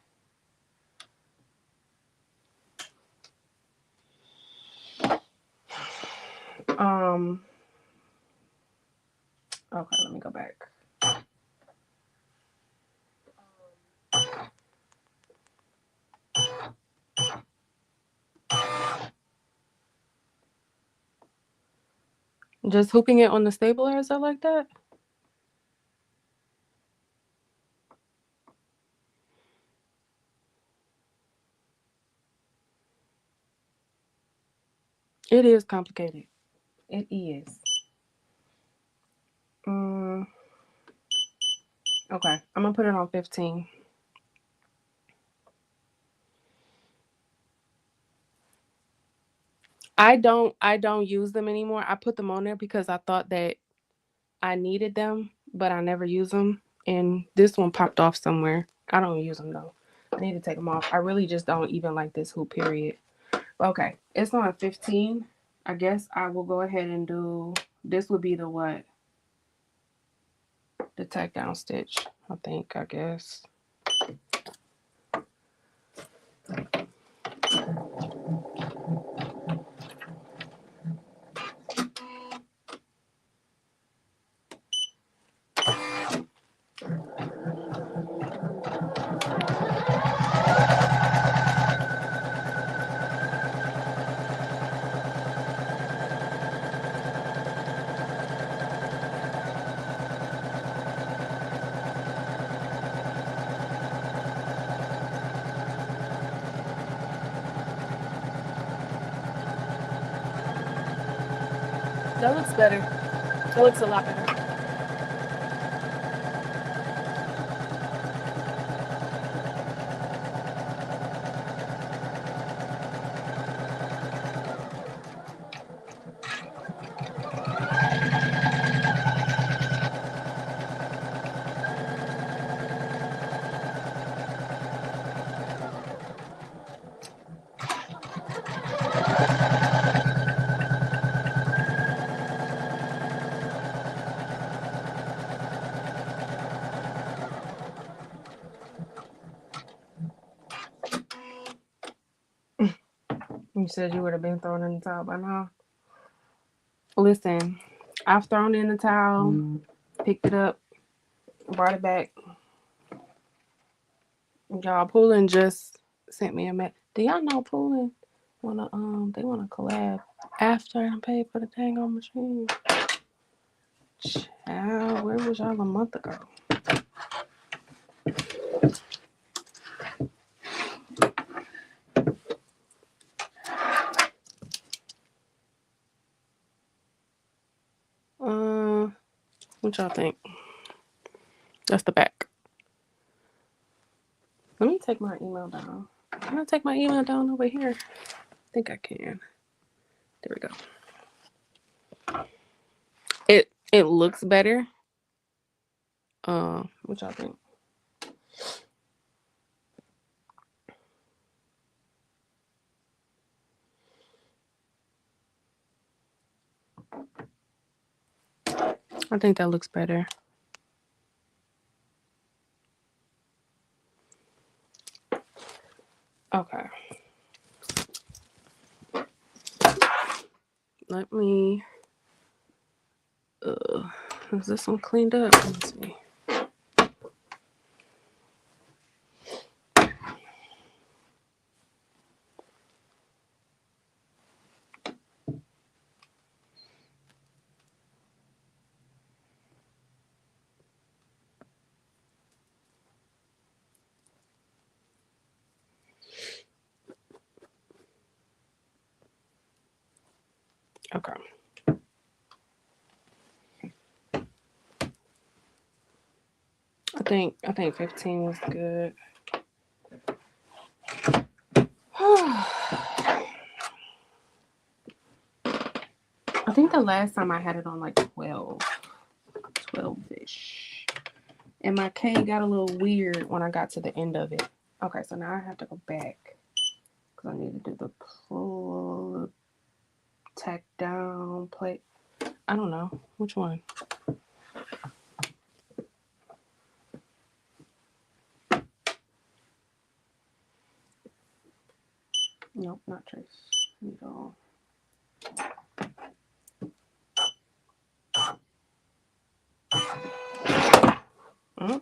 S1: Okay, let me go back. Just hooping it on the stabilizer like that? It is complicated. It is. Okay, I'm gonna put it on 15. I don't use them anymore. I put them on there because I thought that I needed them, but I never use them. And this one popped off somewhere. I don't use them though. I need to take them off. I really just don't even like this hoop, period. Okay, it's on 15. I guess I will go ahead and do, this would be the what? The tack down stitch, I guess. That looks better. That looks a lot better. You said you would have been thrown in the towel by now. Listen, I've thrown in the towel, picked it up, brought it back. Y'all, Poolin just sent me a message. Do y'all know Poolin they wanna collab after I paid for the dang on machine? Child, where was y'all a month ago? What y'all think? That's the back. Let me take my email down. Can I take my email down over here? I think I can. There we go. It looks better. What y'all think? I think that looks better. Okay. Let me, is this one cleaned up? Let's see. Okay. I think 15 was good. I think the last time I had it on like 12-ish. And my K got a little weird when I got to the end of it. Okay, so now I have to go back because I need to do the pull, tack down, plate. I don't know. Which one? Nope, not trace. Needle. Mm.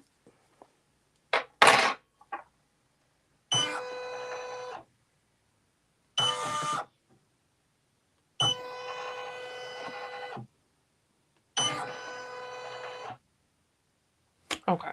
S1: Okay.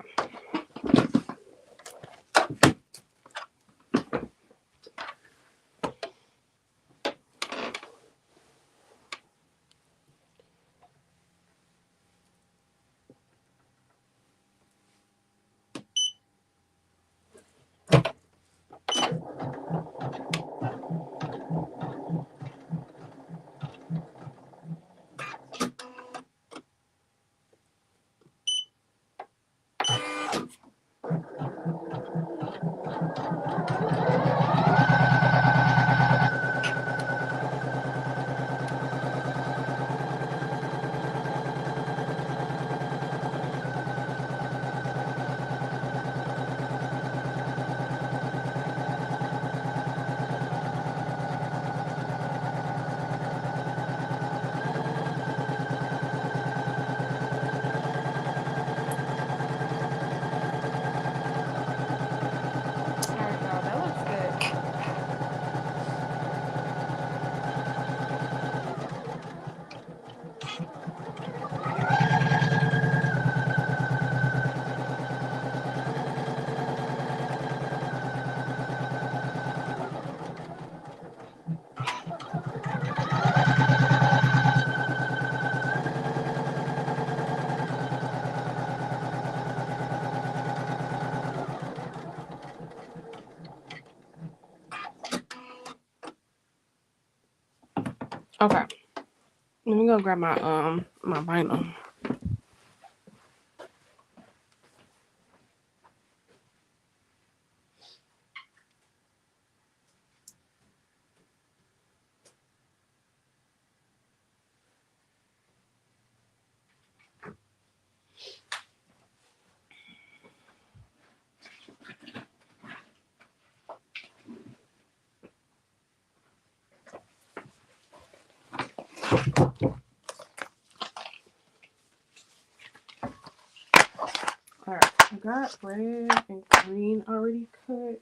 S1: Okay. Let me go grab my my vinyl. Alright, I got red and green already cut.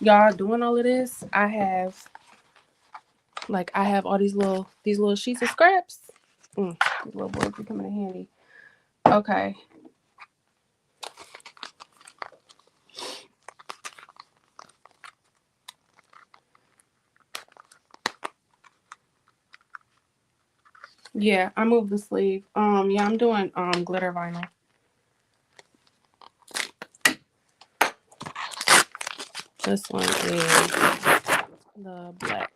S1: Y'all, doing all of this, I have all these little sheets of scraps. These little boys be coming in handy. Okay. Yeah, I moved the sleeve. Yeah, I'm doing glitter vinyl. This one is the black.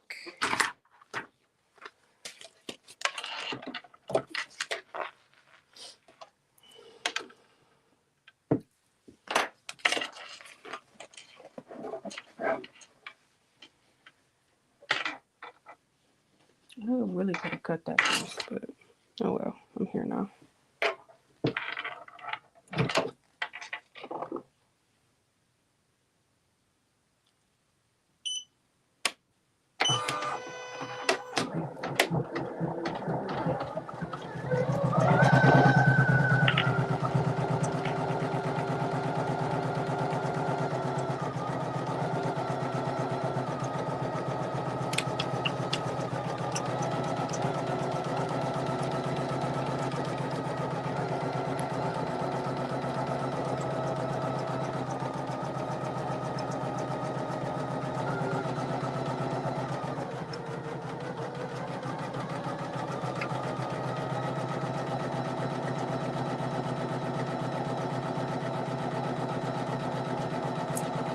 S1: really could have cut that piece, but oh well, I'm here now.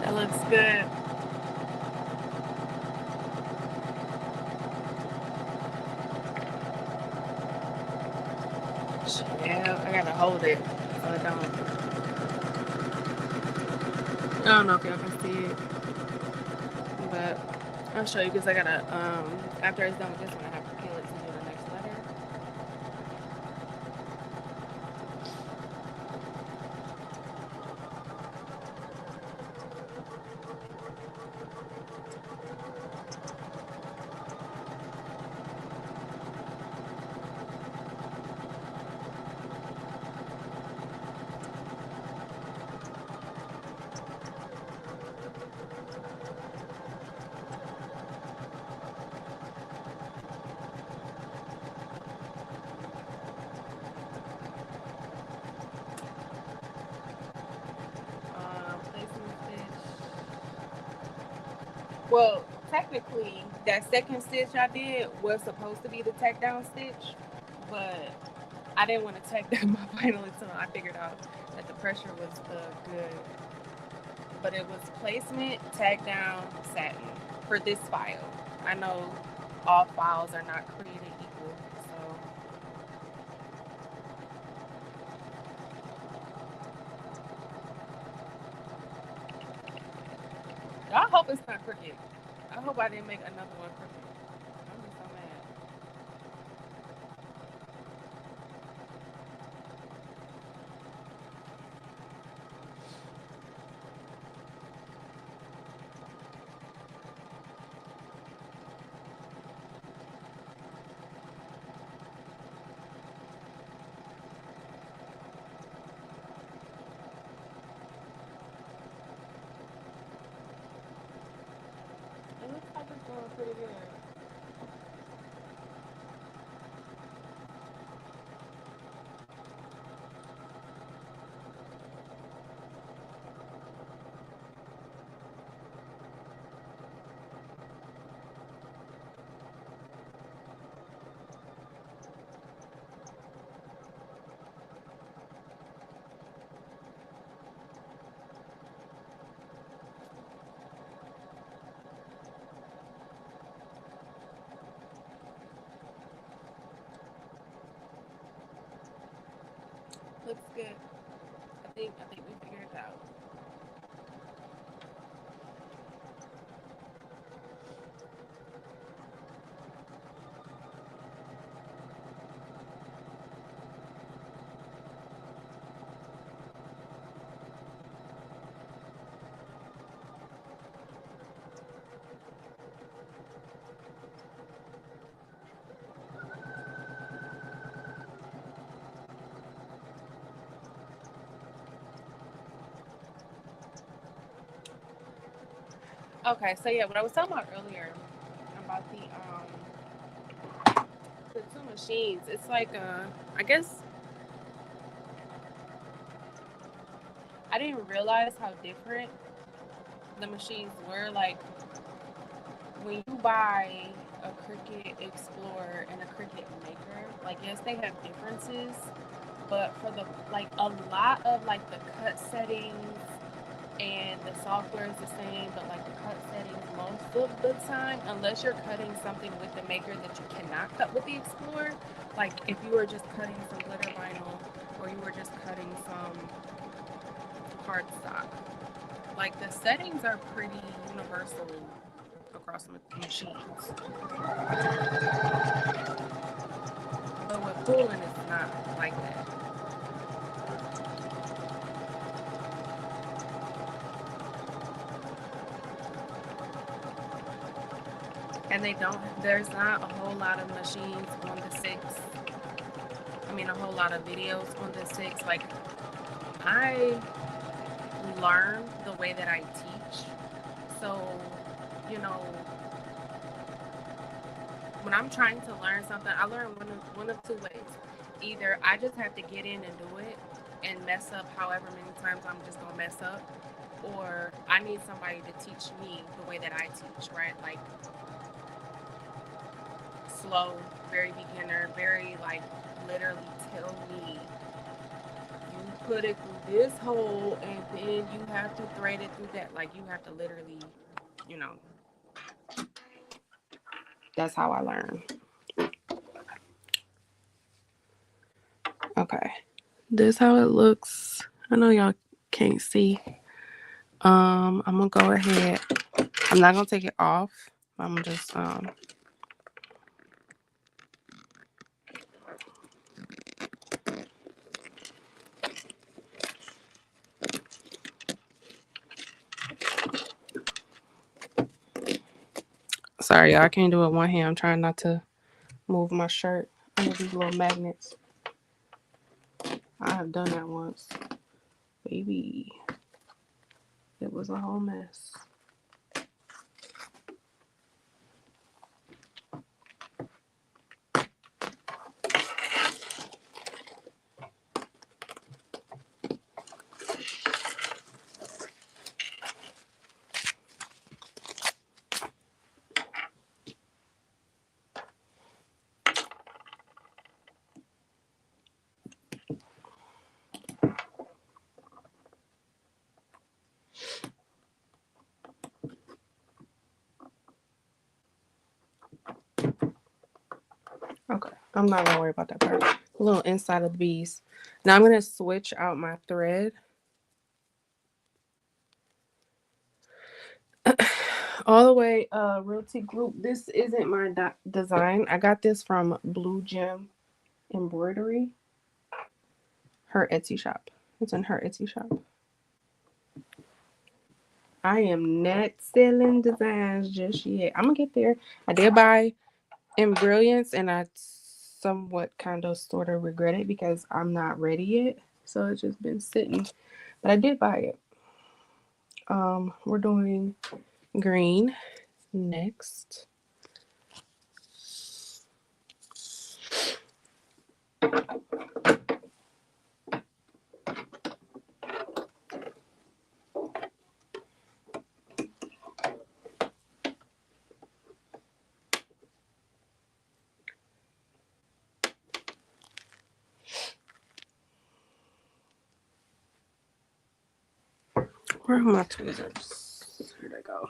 S1: That looks good. Yeah, I gotta hold it so I don't know if y'all can see it, but I'll show you because I gotta after it's done with this one, I have to peel it to do the next letter. Placement stitch. Well, technically, that second stitch I did was supposed to be the tack down stitch, but I didn't want to tack down my final until I figured out that the pressure was good. But it was placement, tack down, satin for this file. I know all files are not created equal, so. I hope it's not crooked. I hope I didn't make another one crooked. I'm just so mad. It looks like it's going pretty good. Looks good. I think we figured it out. Okay, so yeah, what I was talking about earlier about the two machines, it's like I guess I didn't realize how different the machines were. Like when you buy a Cricut Explorer and a Cricut Maker, like yes, they have differences, but for the like a lot of like the cut settings and the software is the same, but like the cut settings most of the time, unless you're cutting something with the Maker that you cannot cut with the Explorer, like if you were just cutting some glitter vinyl or you were just cutting some cardstock, like the settings are pretty universal across machines. But with Poolin, it's not like that. And there's not a whole lot of machines on the 6. I mean, a whole lot of videos on the 6. Like, I learn the way that I teach. So, you know, when I'm trying to learn something, I learn one of two ways. Either I just have to get in and do it and mess up however many times I'm just gonna mess up, or I need somebody to teach me the way that I teach, right? Like slow, very beginner, very like literally tell me you put it through this hole and then you have to thread it through that. Like you have to literally, you know, that's how I learn. Okay. This how it looks. I know y'all can't see. I'm gonna go ahead. I'm not gonna take it off. I'm just sorry, y'all, I can't do it one hand. I'm trying not to move my shirt under these little magnets. I have done that once. Baby. It was a whole mess. Okay, I'm not gonna worry about that part. A little inside of the bees. Now I'm gonna switch out my thread. All the way, Realty Group. This isn't my design. I got this from Blue Gem Embroidery. Her Etsy shop. It's in her Etsy shop. I am not selling designs just yet. I'm gonna get there. I did buy in Brilliance, and I somewhat kind of sort of regret it because I'm not ready yet. So it's just been sitting. But I did buy it. We're doing green next. Where are my tweezers? Here they go.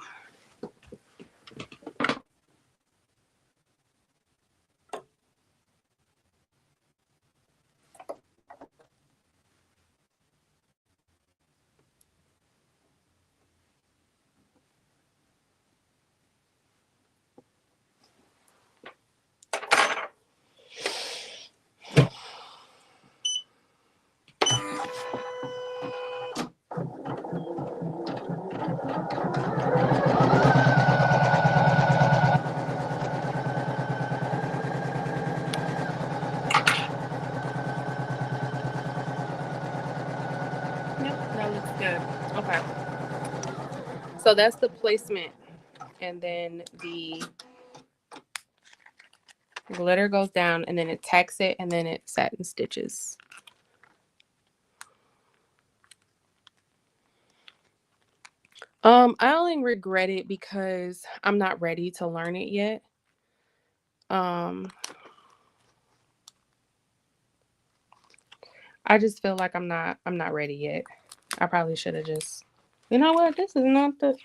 S1: Yep, that looks good. Okay. So that's the placement. And then the glitter goes down and then it tacks it and then it satin stitches. I only regret it because I'm not ready to learn it yet. I just feel like I'm not ready yet. I probably should have just, you know what? This is not the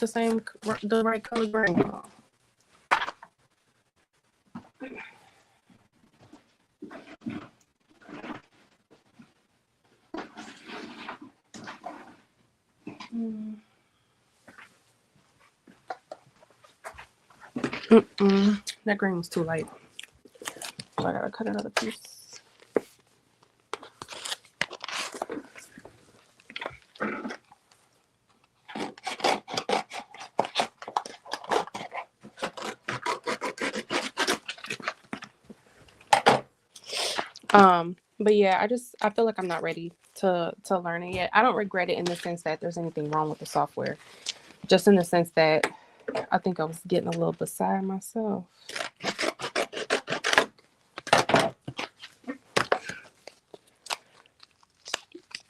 S1: same, the right color green. That green was too light. So I gotta cut another piece. But yeah, I feel like I'm not ready to learn it yet. I don't regret it in the sense that there's anything wrong with the software. Just in the sense that I think I was getting a little beside myself.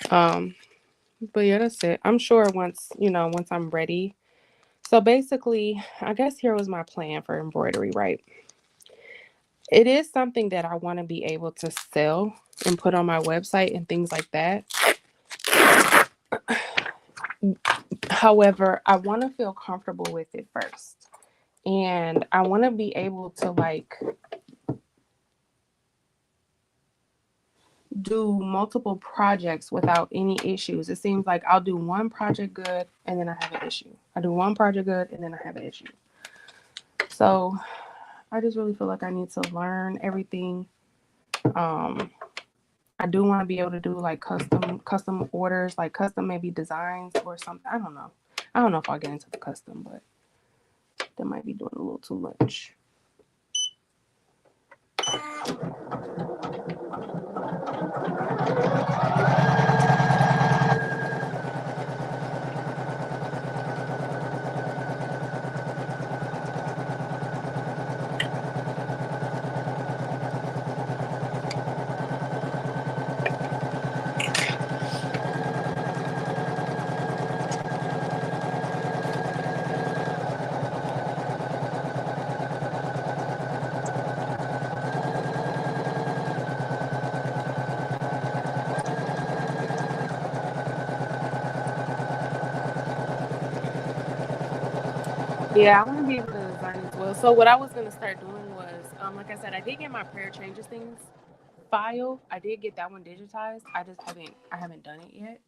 S1: But yeah, that's it. I'm sure once I'm ready. So basically, I guess here was my plan for embroidery, right? It is something that I want to be able to sell and put on my website and things like that. However, I want to feel comfortable with it first. And I want to be able to do multiple projects without any issues. It seems like I'll do one project good and then I have an issue. I do one project good and then I have an issue. So I just really feel like I need to learn everything. I do want to be able to do like custom orders, like custom maybe designs or something. I don't know. I don't know if I'll get into the custom, but that might be doing a little too much. Yeah, I want to be able to design as well. So what I was going to start doing was, like I said, I did get my prayer changes things file. I did get that one digitized. I haven't done it yet.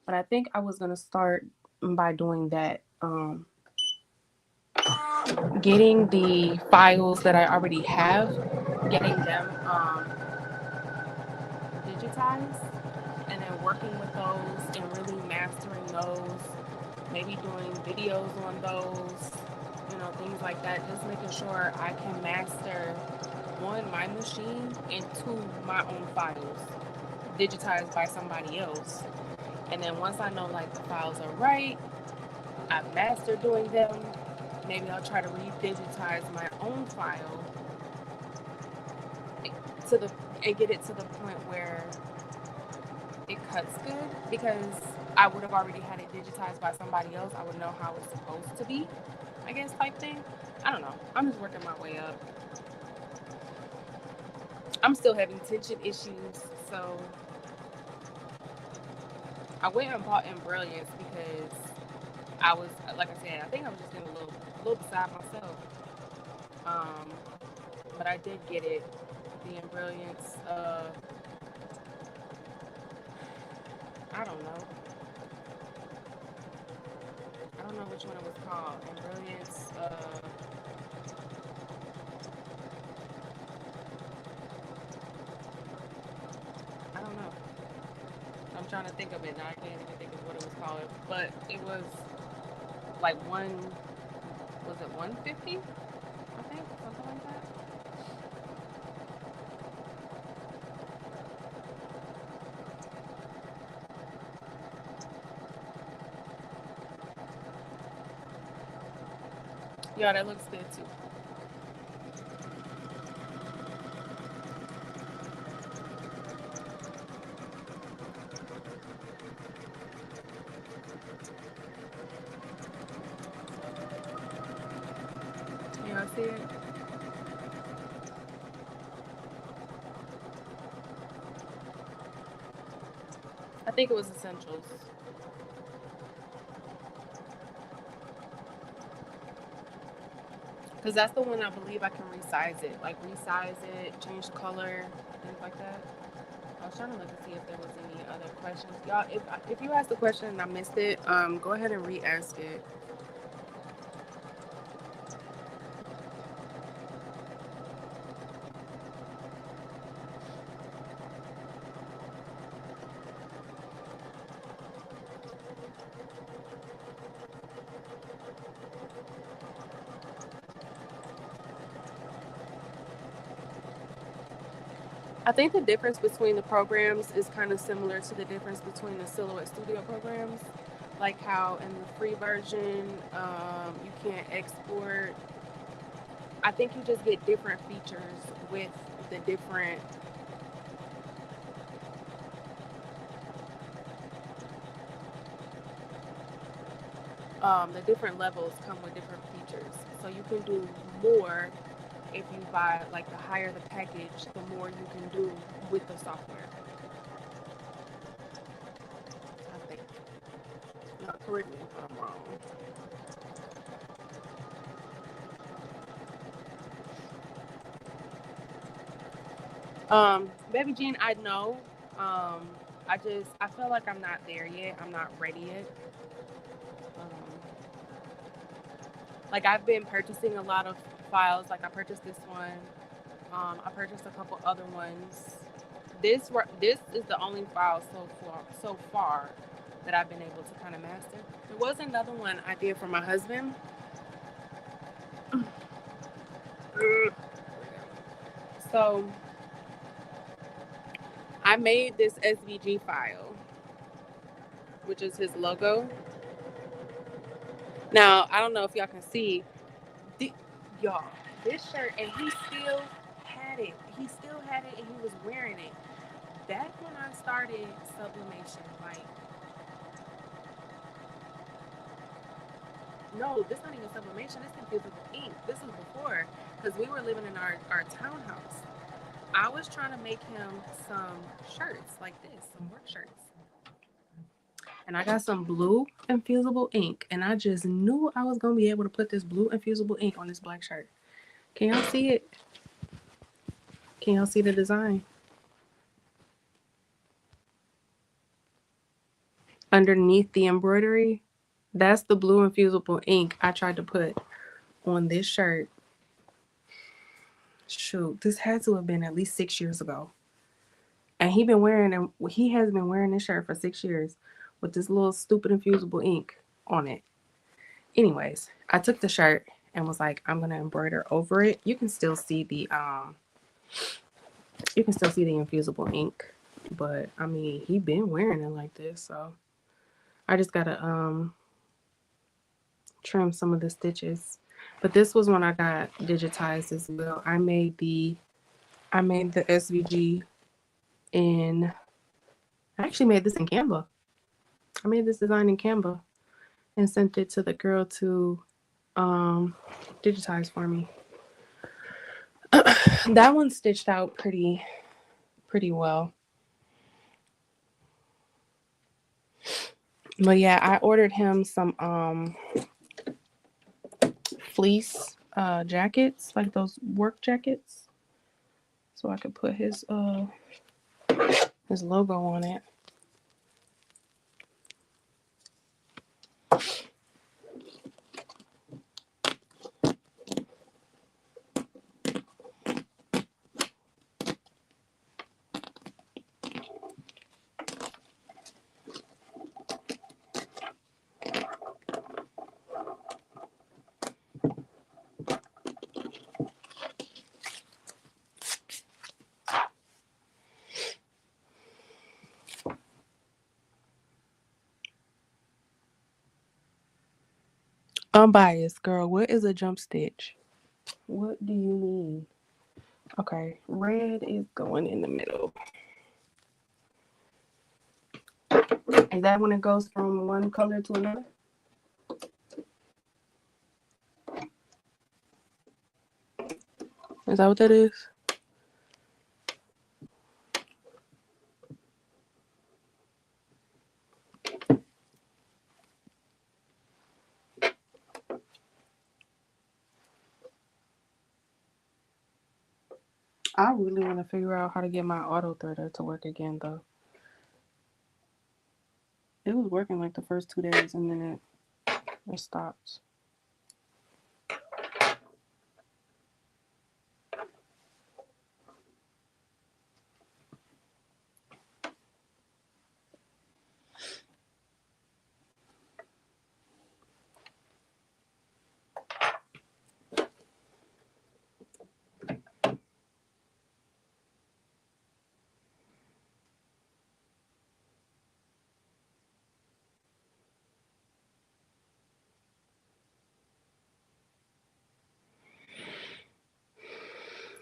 S1: But I think I was going to start by doing that. Getting the files that I already have, getting them digitized, and then working with those and really mastering those. Maybe doing videos on those, things like that. Just making sure I can master one, my machine, and two, my own files, digitized by somebody else. And then once I know like the files are right, I've mastered doing them, maybe I'll try to re-digitize my own file and get it to the point where it cuts good, because I would have already had it digitized by somebody else. I would know how it's supposed to be, I guess, type thing. I don't know. I'm just working my way up. I'm still having tension issues, so I went and bought Embroidery because I was, like I said, I think I was just getting a little beside myself. But I did get it, the Embroidery. I don't know. I don't know which one it was called. Embroidery. I don't know. I'm trying to think of it now. I can't even think of what it was called. But it was like was it 150? I think, something like that. Yeah, that looks good too. Yeah, I see it. I think it was Essentials. Because that's the one I believe I can resize it. Like resize it, change color, things like that. I was trying to look to see if there was any other questions. Y'all, if you asked the question and I missed it, go ahead and re-ask it. I think the difference between the programs is kind of similar to the difference between the Silhouette Studio programs. Like how in the free version, you can't export. I think you just get different features with the different levels come with different features. So you can do more if you buy, like, the higher the package, the more you can do with the software. I think. No, correct me if I'm wrong. Baby Jean, I know. I feel like I'm not there yet. I'm not ready yet. Like, I've been purchasing a lot of files. Like, I purchased this one. I purchased a couple other ones. This is the only file so far that I've been able to kind of master. There was another one I did for my husband. So I made this SVG file, which is his logo. Now, I don't know if y'all can see, y'all, this shirt, and he still had it. He still had it, and he was wearing it. Back when I started sublimation, like, no, this not even sublimation. This invisible ink. This was before, because we were living in our townhouse. I was trying to make him some shirts like this, some work shirts. And I got some blue infusible ink, and I just knew I was going to be able to put this blue infusible ink on this black shirt. Can y'all see it? Can y'all see the design? Underneath the embroidery, that's the blue infusible ink I tried to put on this shirt. Shoot, this had to have been at least 6 years ago. And he has been wearing this shirt for 6 years with this little stupid infusible ink on it. Anyways, I took the shirt and was like, I'm gonna embroider over it. You can still see the infusible ink, but I mean, he been wearing it like this, so I just gotta trim some of the stitches. But this was when I got digitized as well. I made the SVG I actually made this in Canva. I made this design in Canva and sent it to the girl to digitize for me. That one stitched out pretty well. But yeah, I ordered him some fleece jackets, like those work jackets, so I could put his logo on it. Unbiased, girl. What is a jump stitch? What do you mean? Okay, red is going in the middle. Is that when it goes from one color to another? Is that what that is? I really want to figure out how to get my auto threader to work again, though. It was working like the first 2 days, and then it stopped.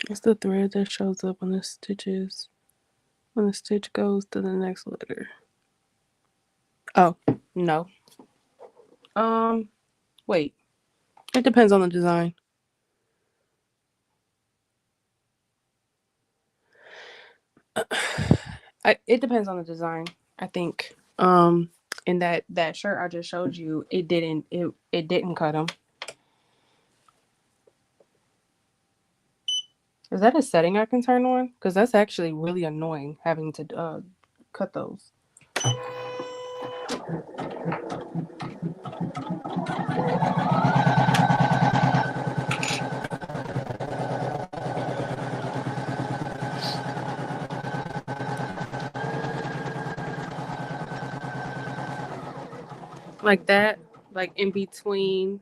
S1: It's the thread that shows up on the stitches when the stitch goes to the next letter. Oh, no. Wait. It depends on the design. It depends on the design, I think. In that shirt I just showed you, it didn't cut them. Is that a setting I can turn on? Because that's actually really annoying having to cut those. Like that, like in between,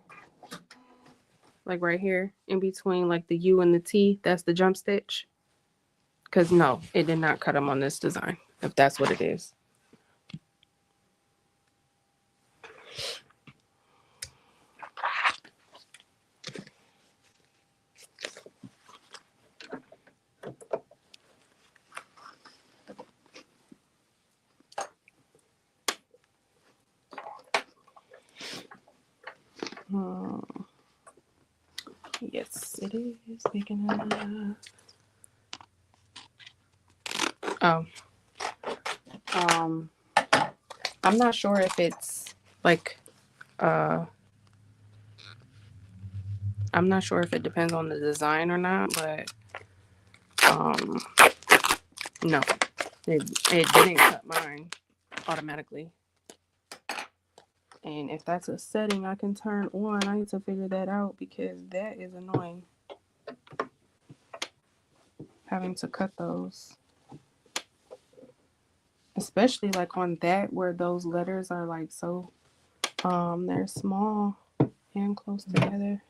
S1: like right here, in between like the U and the T, that's the jump stitch. Because no, it did not cut them on this design, if that's what it is. Yes, it is big enough. Oh. I'm not sure if it's like I'm not sure if it depends on the design or not, but no. It didn't cut mine automatically. And if that's a setting I can turn on, I need to figure that out because that is annoying. Having to cut those. Especially like on that where those letters are like so they're small and close together.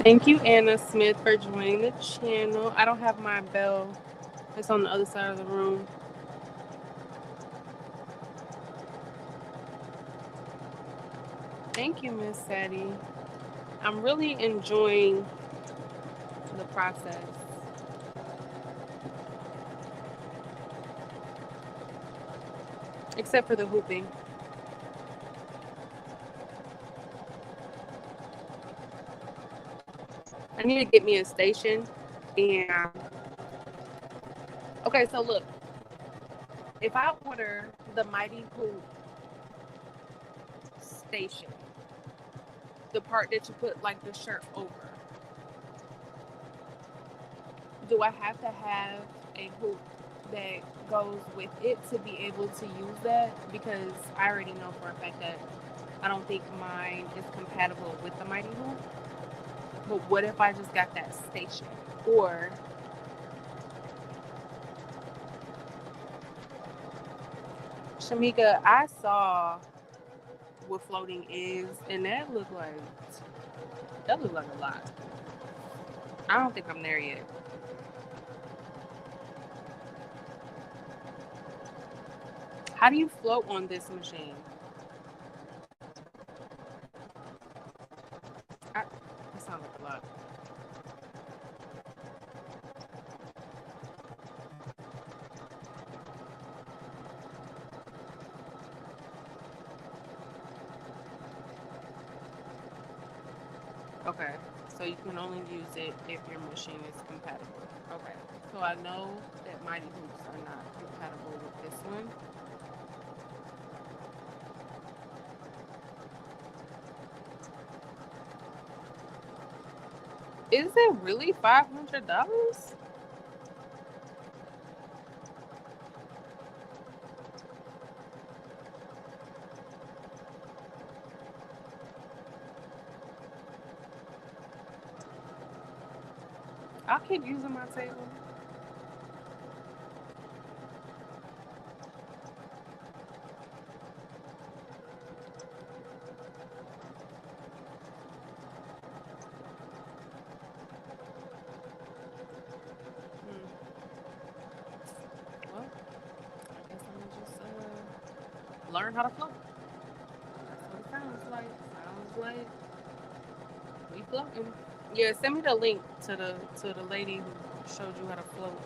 S1: Thank you, Anna Smith, for joining the channel. I don't have my bell. It's on the other side of the room. Thank you, Miss Sadie. I'm really enjoying the process. Except for the hooping. I need to get me a station. And okay, so look. If I order the Mighty Hoop station, the part that you put like the shirt over, do I have to have a hoop that goes with it to be able to use that? Because I already know for a fact that I don't think mine is compatible with the Mighty Hoop. But what if I just got that station? Or Shamika, I saw what floating is, and that look like a lot. I don't think I'm there yet. How do you float on this machine? That sounds like a lot. Okay, so you can only use it if your machine is compatible. Okay, so I know that Mighty Hoops are not compatible with this one. Is it really $500? I'll keep using my table. Well, I guess I'm gonna just learn how to float. That's what it sounds like. Sounds like we floating. Yeah, send me the link to the lady who showed you how to float.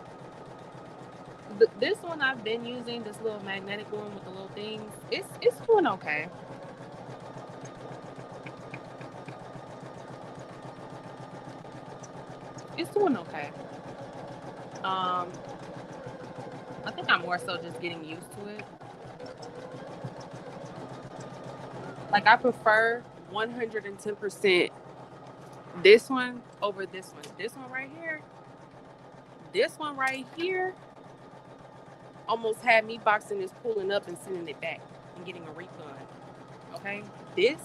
S1: This one I've been using, this little magnetic one with the little things. It's doing okay. It's doing okay. I think I'm more so just getting used to it. Like I prefer 110% this one over this one. This one right here. This one right here almost had me boxing this Poolin up and sending it back and getting a refund. Okay? This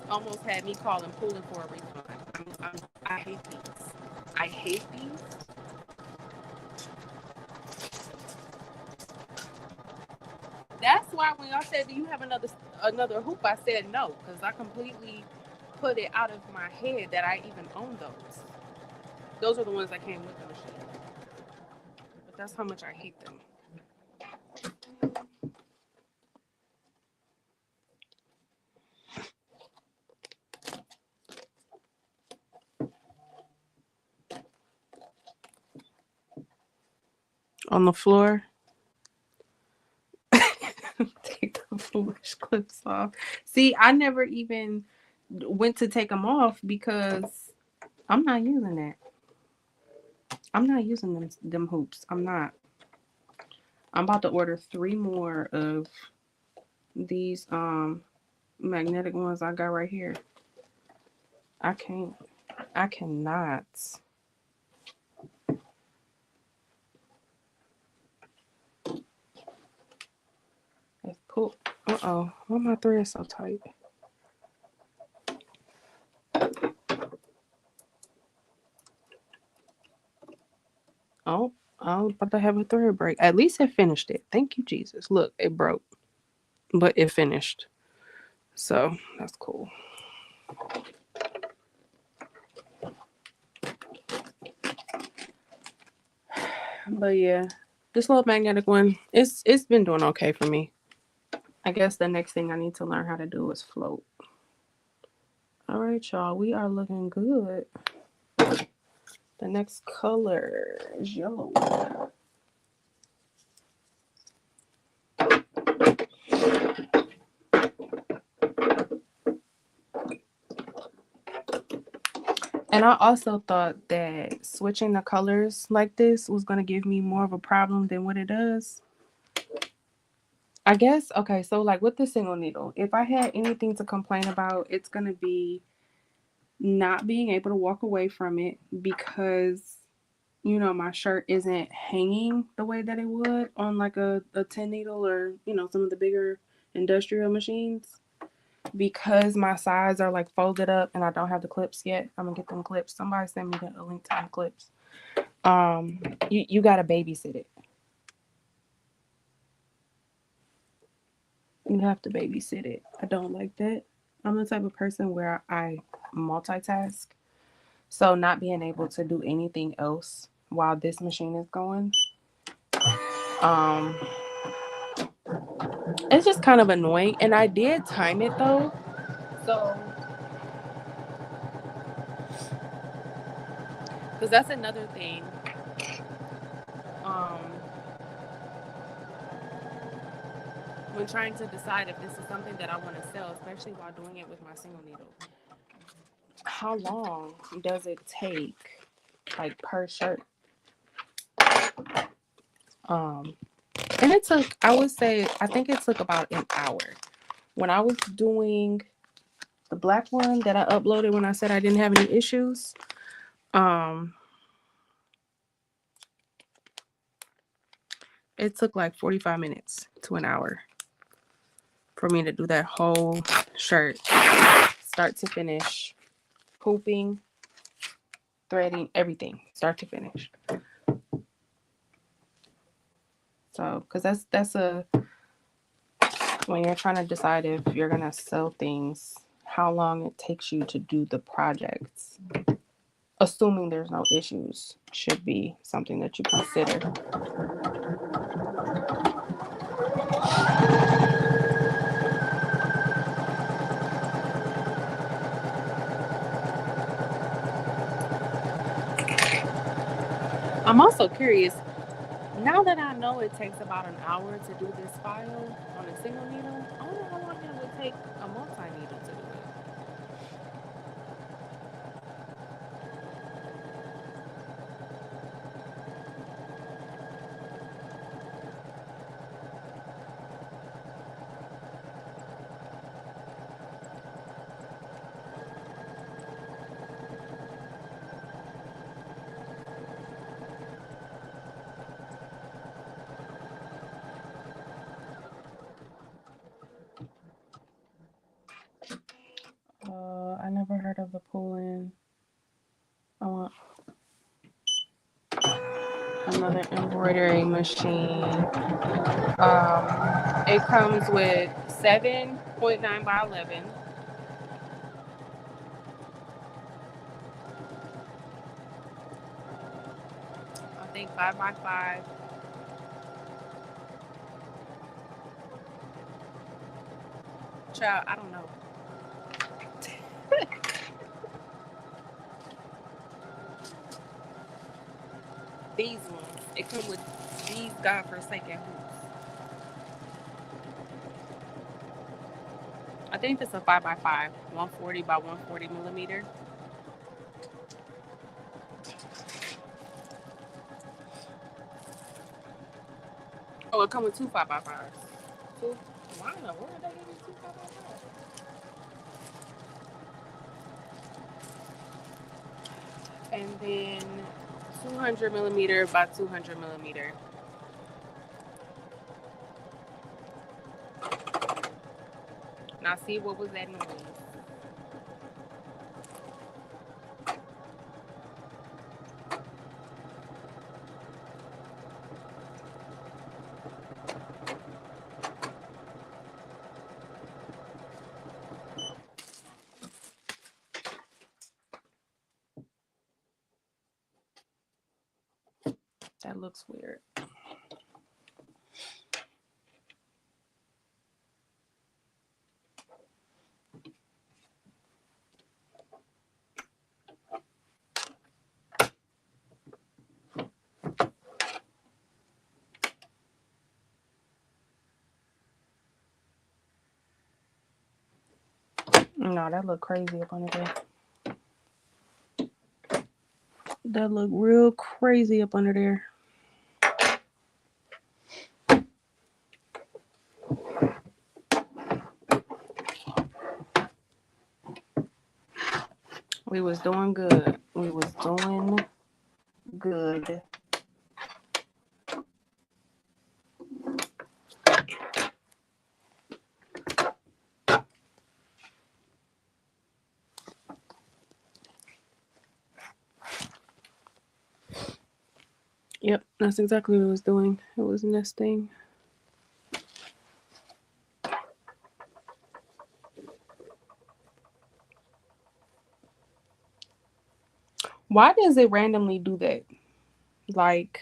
S1: almost had me calling Poolin for a refund. I hate these. I hate these. That's why when y'all said, "Do you have another hoop?" I said no, because I completely put it out of my head that I even own those. Those are the ones that came with the machine. But that's how much I hate them. On the floor. Take the foolish clips off. See, I never even went to take them off because I'm not using that. I'm not using them hoops. I'm not. I'm about to order 3 more of these magnetic ones I got right here. I cannot. Let's pull. Uh-oh. Why my thread so tight? Oh, I was about to have a thread break. At least it finished it. Thank you, Jesus. Look, it broke, but it finished. So that's cool. But yeah, this little magnetic one, it's been doing okay for me. I guess the next thing I need to learn how to do is float. All right, y'all, we are looking good. The next color is yellow. And I also thought that switching the colors like this was going to give me more of a problem than what it does. I guess, okay, so like with the single needle, if I had anything to complain about, it's going to be not being able to walk away from it because, you know, my shirt isn't hanging the way that it would on like a 10 needle or, you know, some of the bigger industrial machines. Because my sides are like folded up and I don't have the clips yet, I'm gonna get them clips. Somebody send me a link to the clips. You gotta babysit it. You have to babysit it. I don't like that. I'm the type of person where I multitask. So not being able to do anything else while this machine is going, it's just kind of annoying. And I did time it though. So, because that's another thing. When trying to decide if this is something that I want to sell, especially while doing it with my single needle, how long does it take, like per shirt? And it took, I would say, I think it took about an hour. When I was doing the black one that I uploaded when I said I didn't have any issues, it took like 45 minutes to an hour for me to do that whole shirt, start to finish, hooping, threading, everything, start to finish. So, because that's when you're trying to decide if you're going to sell things, how long it takes you to do the projects, assuming there's no issues, should be something that you consider. I'm also curious, now that I know it takes about an hour to do this file on a single needle, I wonder how long it would take a multi-needle to do it. I never heard of the Poolin. I want another embroidery machine. It comes with 7.9 by 11. I think 5 by 5. Child, I don't know. These ones. It comes with these godforsaken hoops. I think this is a 5 by 5, 140 by 140 millimeter. Oh, it comes with two 5 by 5s. Two? Why in the world did they give me two 5 by 5s? And then 200 millimeter by 200 millimeter. Now see, what was that noise? That looks weird. No, that look crazy up under there. That look real crazy up under there. We was doing good. We was doing good. Yep, that's exactly what it was doing. It was nesting. Why does it randomly do that? Like,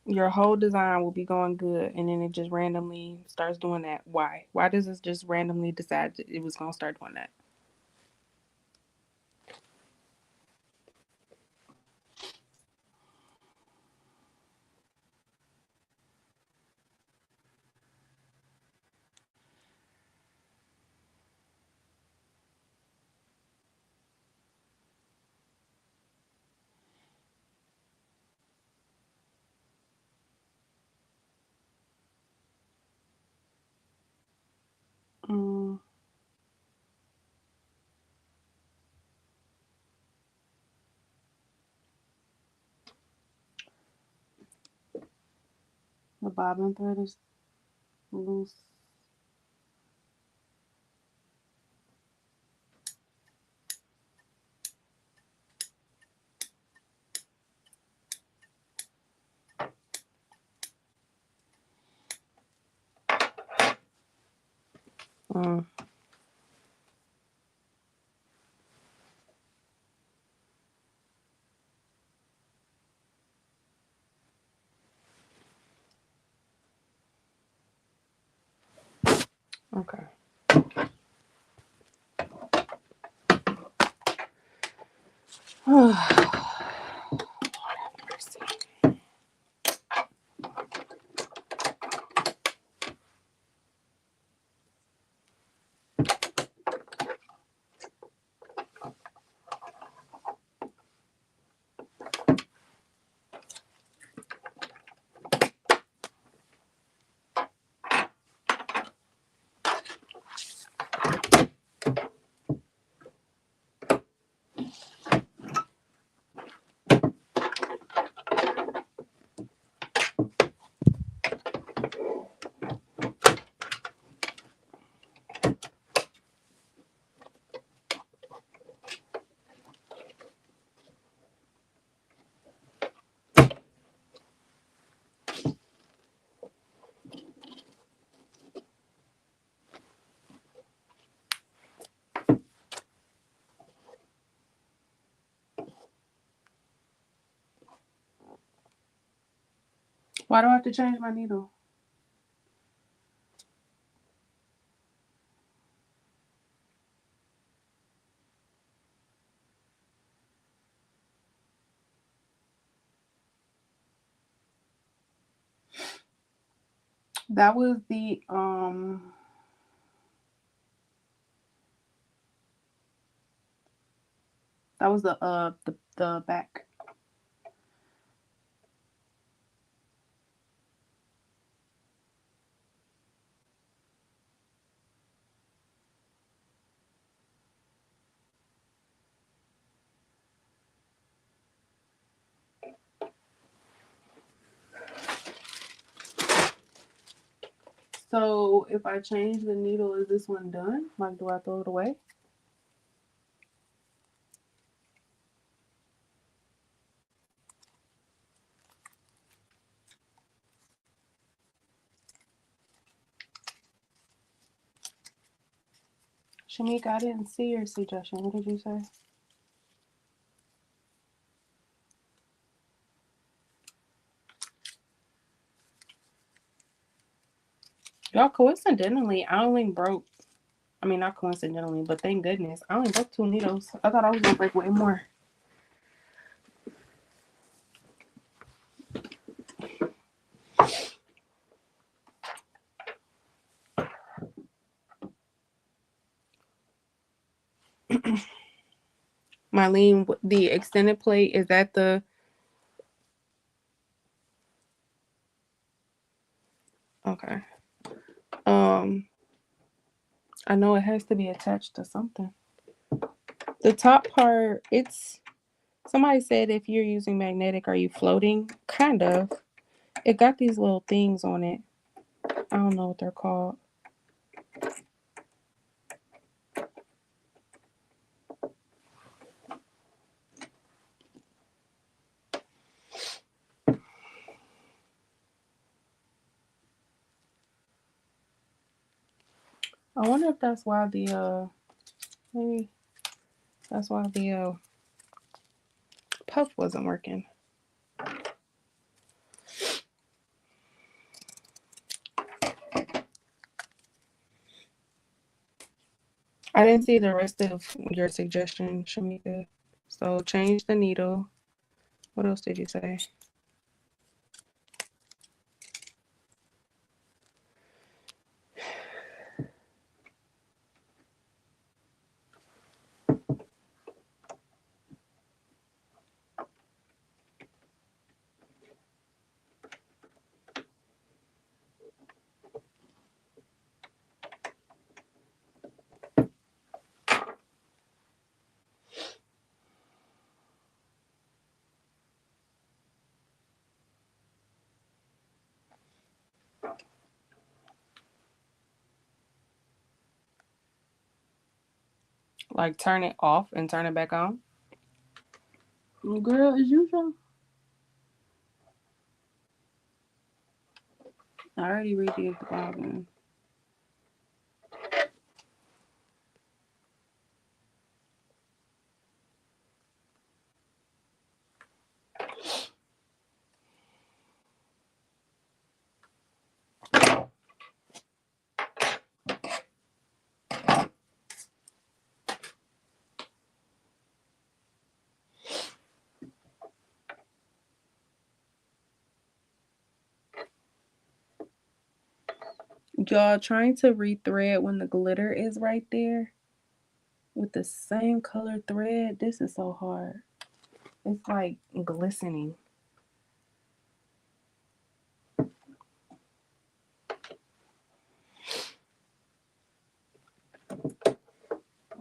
S1: your whole design will be going good, and then it just randomly starts doing that. Why? Why does it just randomly decide that it was going to start doing that? Mm. The bobbin thread is loose. Mm. Okay. Lord have mercy. Why do I have to change my needle? That was the the back. So if I change the needle, is this one done? Like, do I throw it away? Shamika, I didn't see your suggestion. What did you say? Y'all, coincidentally, I only broke, I mean, not coincidentally, but thank goodness, I only broke 2 needles. I thought I was going to break way more. Marlene, the extended plate, is that the... Okay. I know it has to be attached to something. The top part, it's... Somebody said if you're using magnetic, are you floating? Kind of. It got these little things on it. I don't know what they're called. I wonder if that's why the maybe that's why the puff wasn't working. I didn't see the rest of your suggestion, Shamika. So change the needle. What else did you say? Like turn it off and turn it back on? Girl, as usual. I already redid the bobbin. Y'all trying to rethread when the glitter is right there with the same color thread. This is so hard. It's like glistening.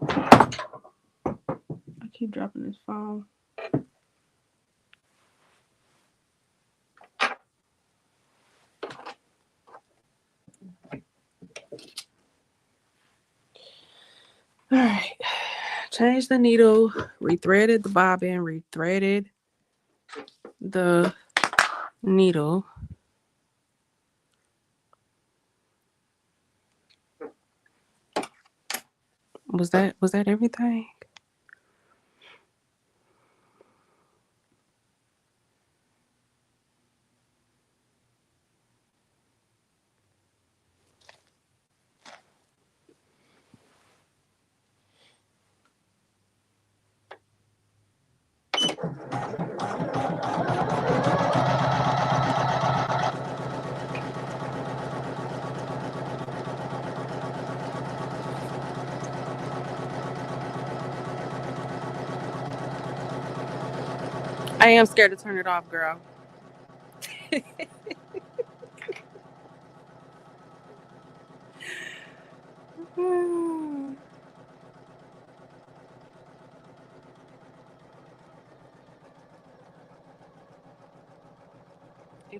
S1: I keep dropping this phone. All right. Change the needle, rethreaded the bobbin, rethreaded the needle. Was that everything? I am scared to turn it off, girl. If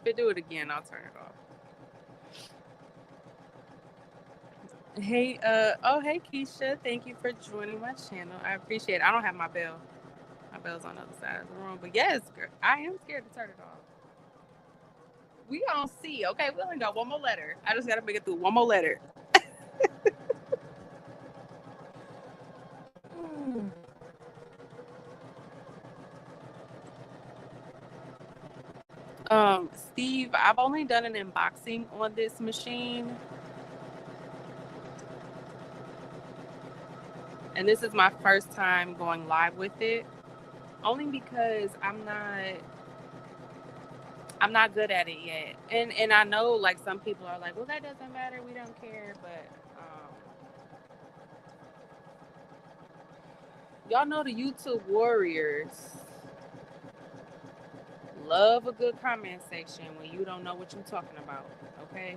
S1: it do it again, I'll turn it off. Hey, hey Keisha, thank you for joining my channel. I appreciate it. I don't have my bell. My bell's on the other side of the room. But yes, girl, I am scared to turn it off. We gonna see. Okay, we only got one more letter. I just gotta make it through one more letter. Steve, I've only done an unboxing on this machine. And this is my first time going live with it. Only because I'm not good at it yet. And I know like some people are like, well, that doesn't matter, we don't care, but y'all know the YouTube warriors love a good comment section when you don't know what you're talking about, okay?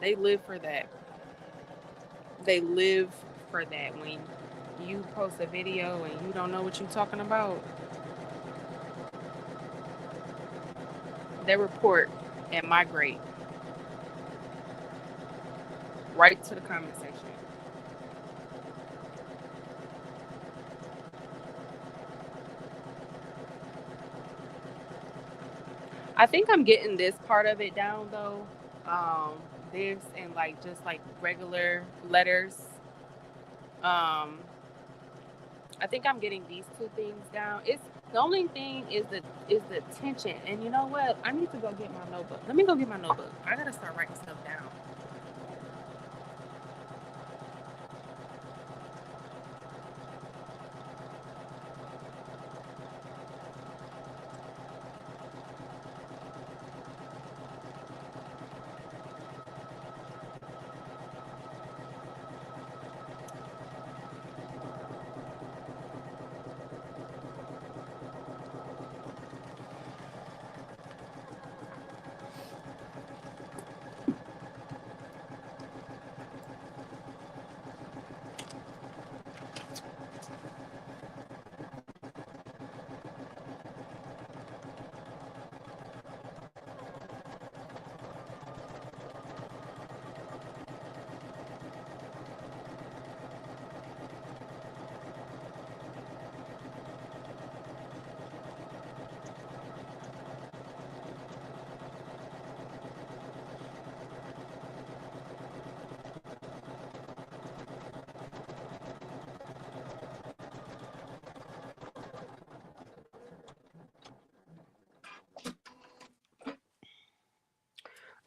S1: They live for that. They live for that. When you post a video and you don't know what you're talking about, they report and migrate right to the comment section. I think I'm getting this part of it down though. This and like just like regular letters. I think I'm getting these two things down. It's the only thing is the tension. And you know what? I need to go get my notebook. Let me go get my notebook. I gotta start writing stuff down.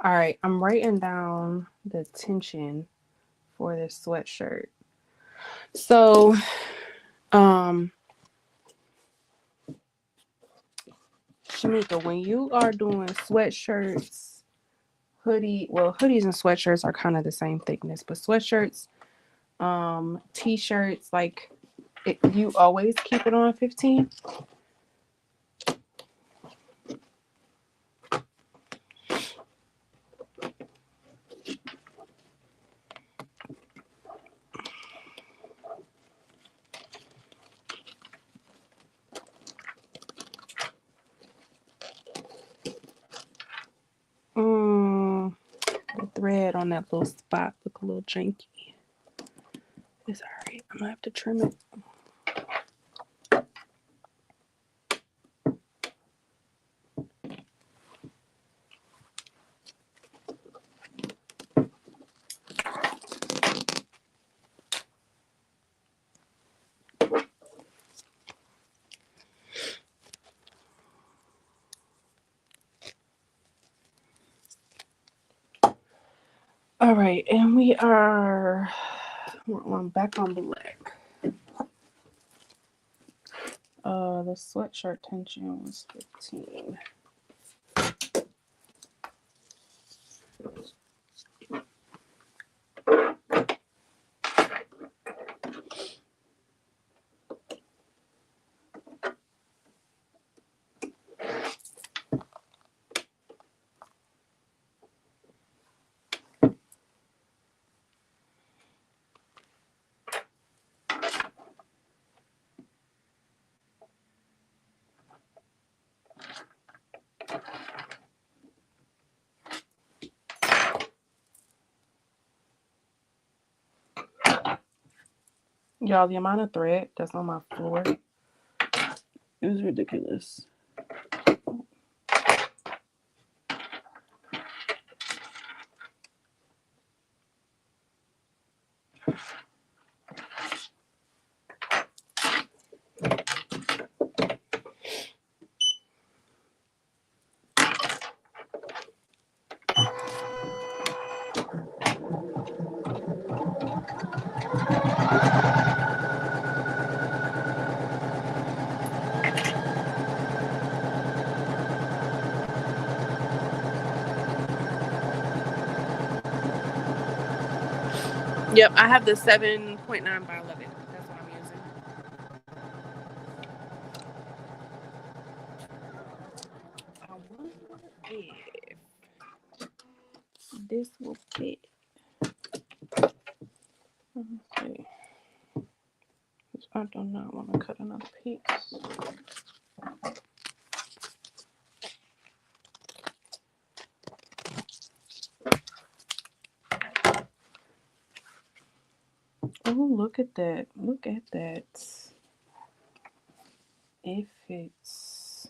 S1: All right, I'm writing down the tension for this sweatshirt. So, Shamika, when you are doing sweatshirts, hoodies and sweatshirts are kind of the same thickness, but sweatshirts, t-shirts, like you always keep it on 15. The thread on that little spot look a little janky. It's all right. I'm gonna have to trim it. All right, and we're back on black. The sweatshirt tension was 15. Y'all, the amount of thread that's on my floor is ridiculous. Yep, I have the 7.9 by 11. That's what I'm using. I wonder if this will fit. Let's see. I do not want to cut another piece. Oh, look at that. Look at that. It fits.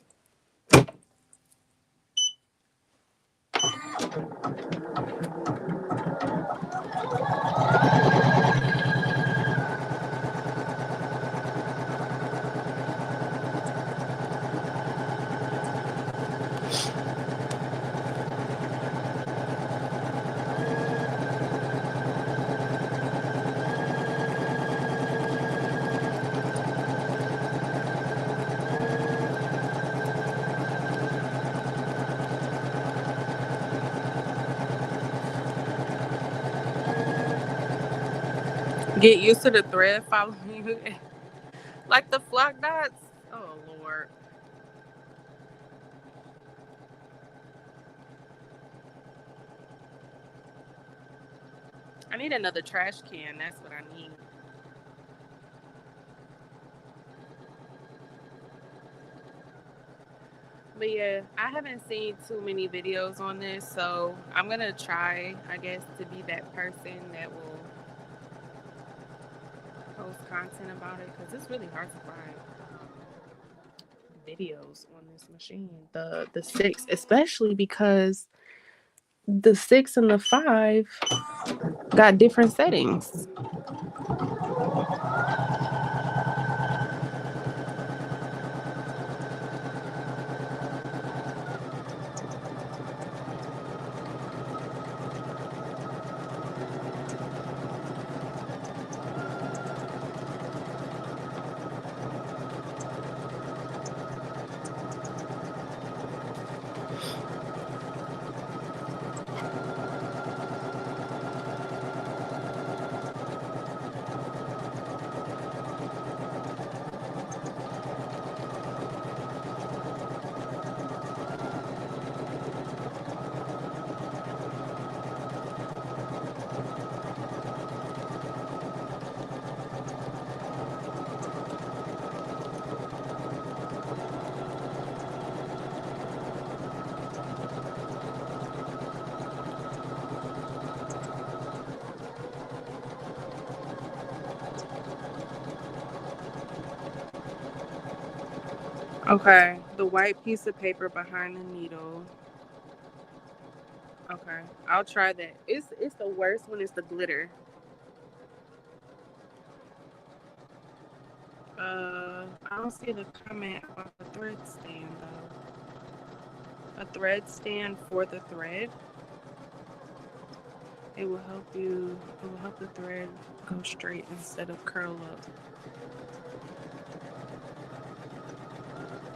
S1: Get used to the thread following you. Like the flock dots. Oh, Lord. I need another trash can. That's what I need. But yeah, I haven't seen too many videos on this, so I'm gonna try, I guess, to be that person that will post content about it because it's really hard to find videos on this machine. The six, especially because the 6 and the 5 got different settings. Okay, the white piece of paper behind the needle. Okay, I'll try that. It's the worst when it's the glitter. I don't see the comment about the thread stand though. A thread stand for the thread. It will help you. It will help the thread go straight instead of curl up.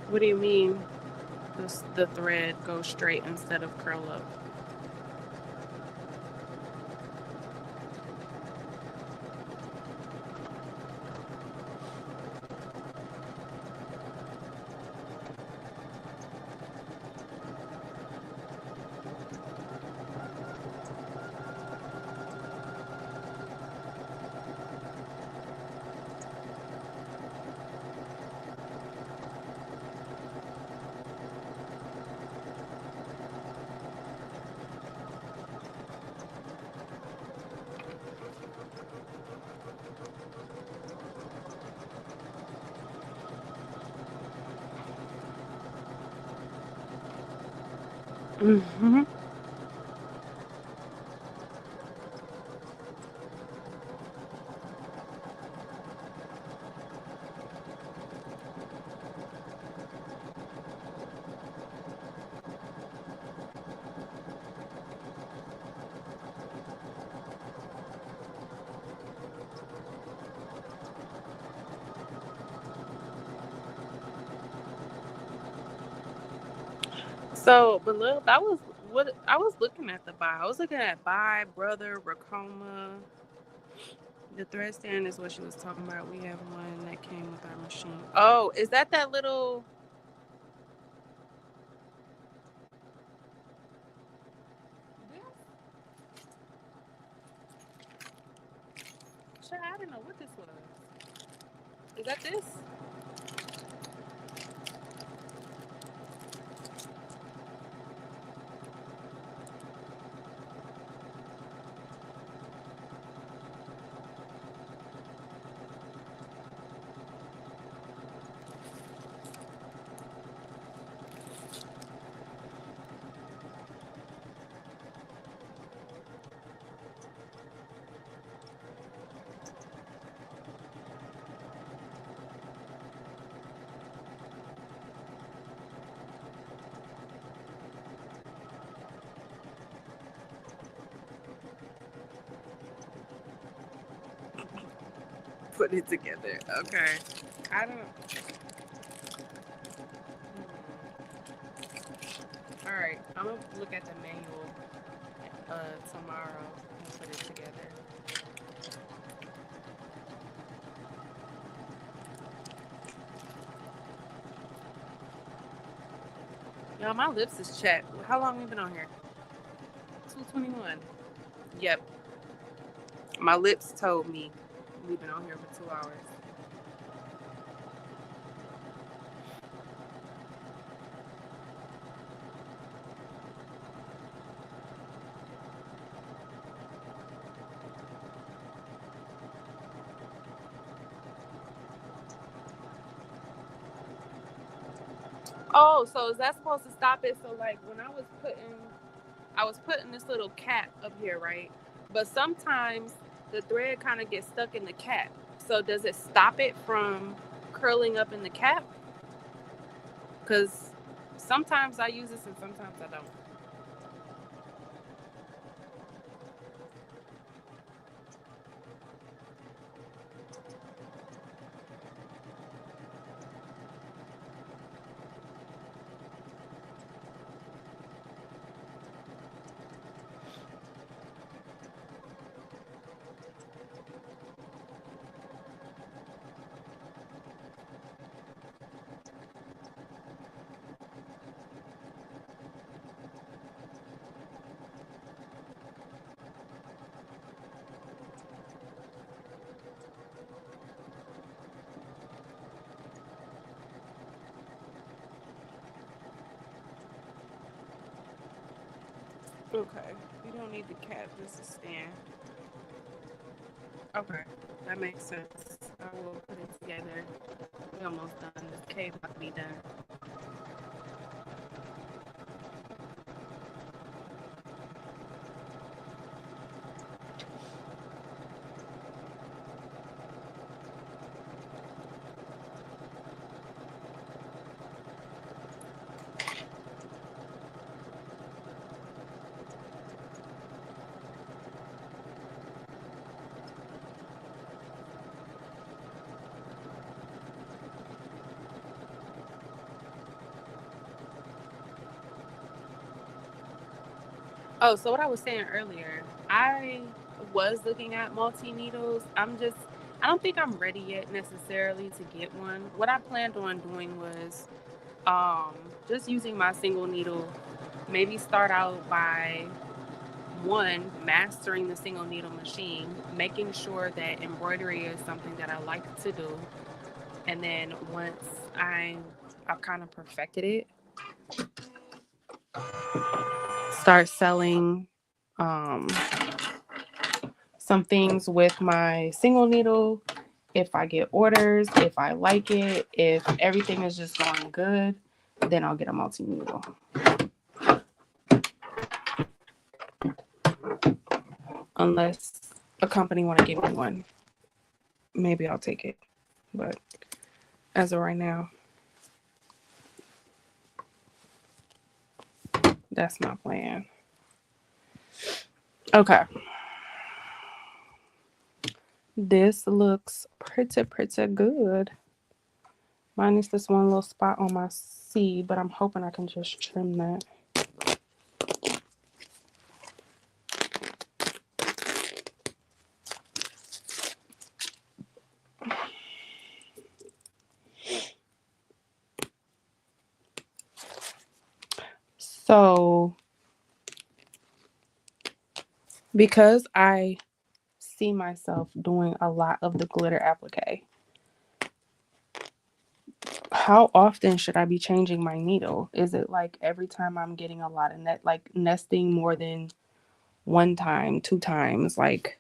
S1: What do you mean? The thread goes straight instead of curl up. Mm-hmm. So, but look, that was what I was looking at the buy. I was looking at buy, brother, Racoma. The thread stand is what she was talking about. We have one that came with our machine. Oh, is that little? Shit, I didn't know what this was. Is that this? Put it together. Okay. I don't. All right. I'm gonna look at the manual tomorrow and put it together. Y'all, my lips is chapped. How long have we been on here? 2:21. Yep. My lips told me we've been on here for 2 hours. Oh, so is that supposed to stop it? So like when I was putting this little cap up here, right? But sometimes the thread kind of gets stuck in the cap. So does it stop it from curling up in the cap? Because sometimes I use this and sometimes I don't. Okay, you don't need the cap, just a stand. Okay, that makes sense. I will put it together. We're almost done. This cave about to be done. Oh, so what I was saying earlier, I was looking at multi needles. I don't think I'm ready yet necessarily to get one. What I planned on doing was um, just using my single needle. Maybe start out by one, mastering the single needle machine, making sure that embroidery is something that I like to do. And then once I've kind of perfected it, start selling um, some things with my single needle. If I get orders, if I like it, if everything is just going good, then I'll get a multi needle. Unless a company want to give me one, maybe I'll take it. But as of right now, that's my plan. Okay. This looks pretty good. Minus this one little spot on my C, but I'm hoping I can just trim that. So, because I see myself doing a lot of the glitter applique, how often should I be changing my needle? Is it like every time I'm getting a lot of like nesting more than one time, two times? Like,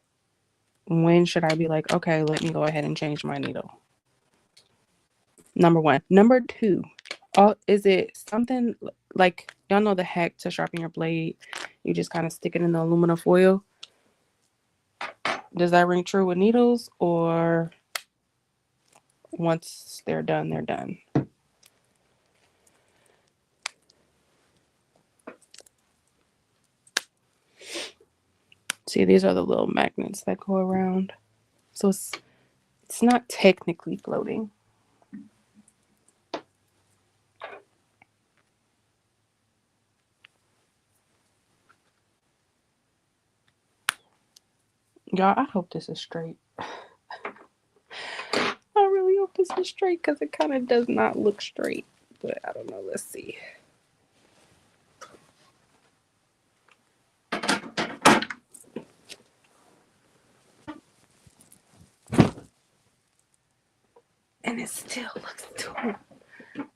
S1: when should I be like, okay, let me go ahead and change my needle? Number one. Number two, is it something like y'all know the hack to sharpen your blade? You just kind of stick it in the aluminum foil. Does that ring true with needles, or once they're done, they're done? See, these are the little magnets that go around. So it's not technically floating. Y'all, I hope this is straight. I really hope this is straight because it kind of does not look straight. But I don't know. Let's see. And it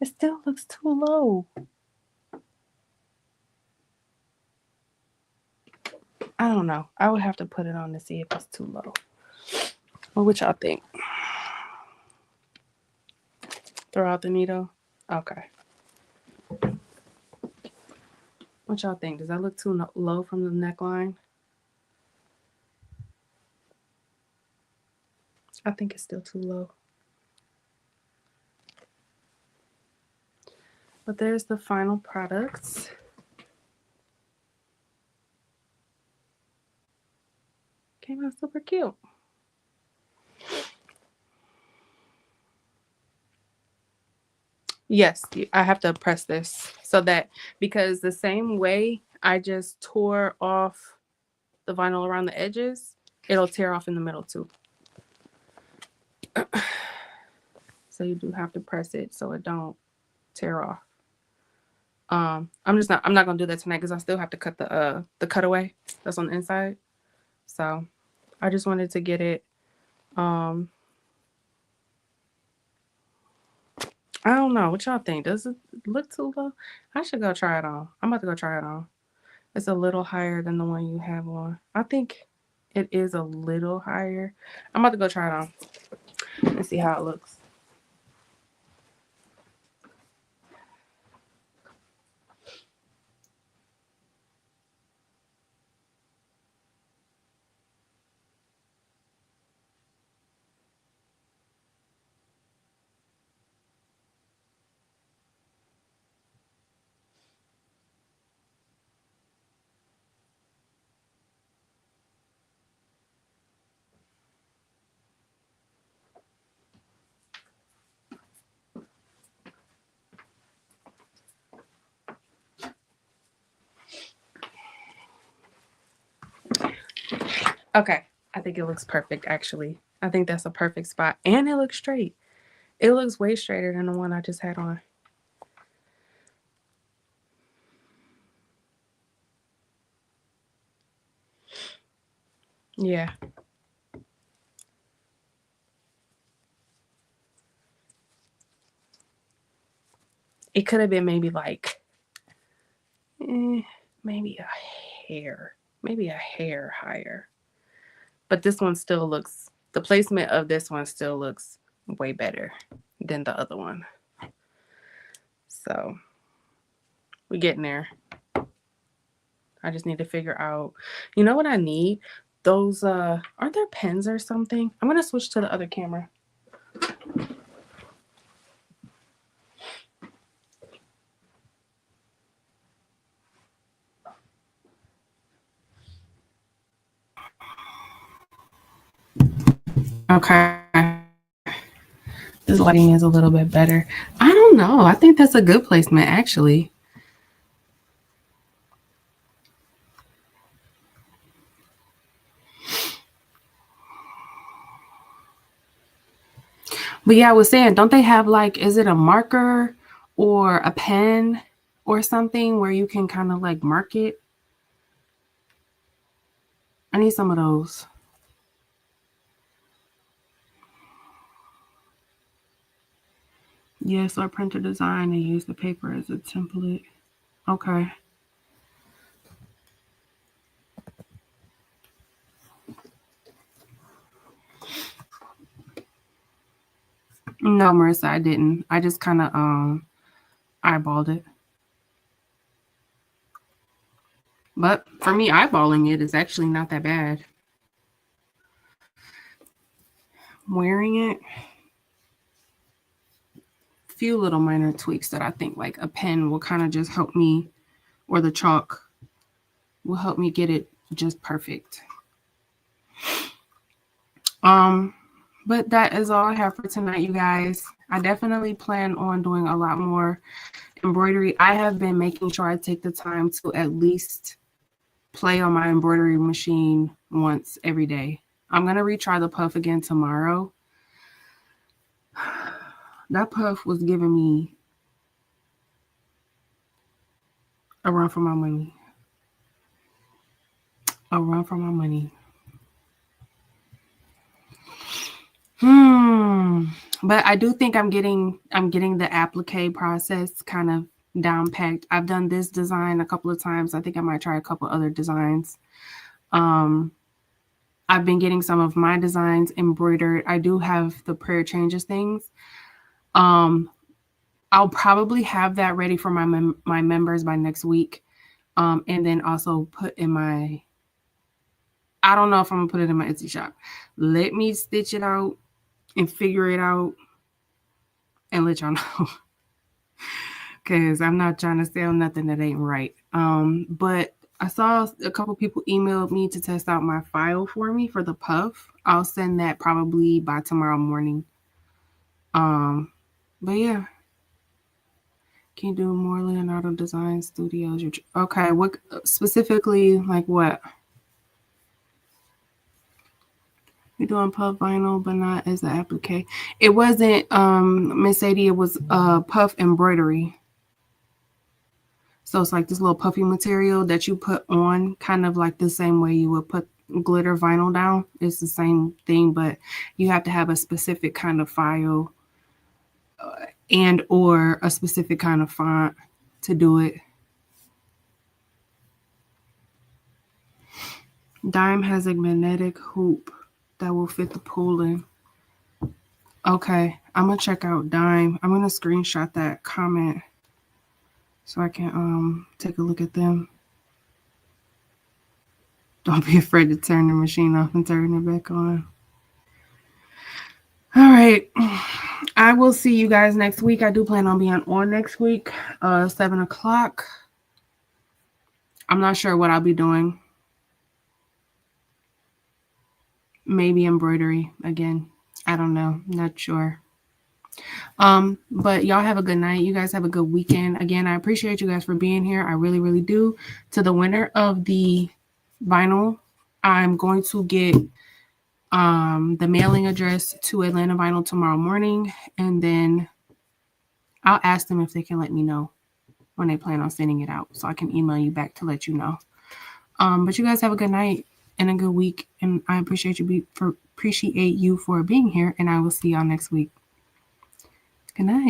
S1: still looks too low. I don't know. I would have to put it on to see if it's too low. Well, what y'all think? Throw out the needle? Okay. What y'all think? Does that look too low from the neckline? I think it's still too low. But there's the final products. Came out super cute. Yes, I have to press this so that, because the same way I just tore off the vinyl around the edges, it'll tear off in the middle too. So you do have to press it so it don't tear off. I'm not gonna do that tonight because I still have to cut the cutaway that's on the inside. So I just wanted to get it. I don't know. What y'all think? Does it look too low? I should go try it on. I'm about to go try it on. It's a little higher than the one you have on. I think it is a little higher. I'm about to go try it on and see how it looks. Okay, I think it looks perfect actually. I think that's a perfect spot, and it looks straight. It looks way straighter than the one I just had on. Yeah. It could have been maybe like, maybe a hair higher. But this one still looks, the placement of this one still looks way better than the other one. So we're getting there. I just need to figure out, you know what I need? Those, aren't there pens or something? I'm going to switch to the other camera. Okay. This lighting is a little bit better. I don't know. I think that's a good placement, actually. But yeah, I was saying, don't they have like, is it a marker or a pen or something where you can kind of like mark it? I need some of those. Yes, or print a design and use the paper as a template. Okay. No, Marissa, I didn't. I just kind of eyeballed it. But for me, eyeballing it is actually not that bad. Wearing it, few little minor tweaks that I think like a pen will kind of just help me, or the chalk will help me get it just perfect. But that is all I have for tonight, you guys. I definitely plan on doing a lot more embroidery. I have been making sure I take the time to at least play on my embroidery machine once every day. I'm going to retry the puff again tomorrow. That puff was giving me a run for my money. A run for my money. But But I do think I'm getting the applique process kind of down packed. I've done this design a couple of times. I think I might try a couple other designs. I've been getting some of my designs embroidered. I do have the prayer changes things. I'll probably have that ready for my members by next week. And then also put in my, I don't know if I'm gonna put it in my Etsy shop. Let me stitch it out and figure it out and let y'all know. Because I'm not trying to sell nothing that ain't right. But I saw a couple people emailed me to test out my file for me for the puff. I'll send that probably by tomorrow morning. But yeah. Can you do more Leonardo Design Studios? Okay, what specifically, like what? You're doing puff vinyl, but not as an applique. It wasn't Miss Sadie, it was puff embroidery. So it's like this little puffy material that you put on, kind of like the same way you would put glitter vinyl down. It's the same thing, but you have to have a specific kind of file and or a specific kind of font to do it. Dime has a magnetic hoop that will fit the Poolin. Okay, I'm gonna check out Dime. I'm gonna screenshot that comment so I can take a look at them. Don't be afraid to turn the machine off and turn it back on. All right. I will see you guys next week. I do plan on being on next week, 7 o'clock. I'm not sure what I'll be doing. Maybe embroidery again. I don't know. Not sure. But y'all have a good night. You guys have a good weekend. Again, I appreciate you guys for being here. I really, really do. To the winner of the vinyl, I'm going to get the mailing address to Atlanta Vinyl tomorrow morning, and then I'll ask them if they can let me know when they plan on sending it out, so I can email you back to let you know. But you guys have a good night and a good week, and I appreciate you for being here, and I will see y'all next week. Good night.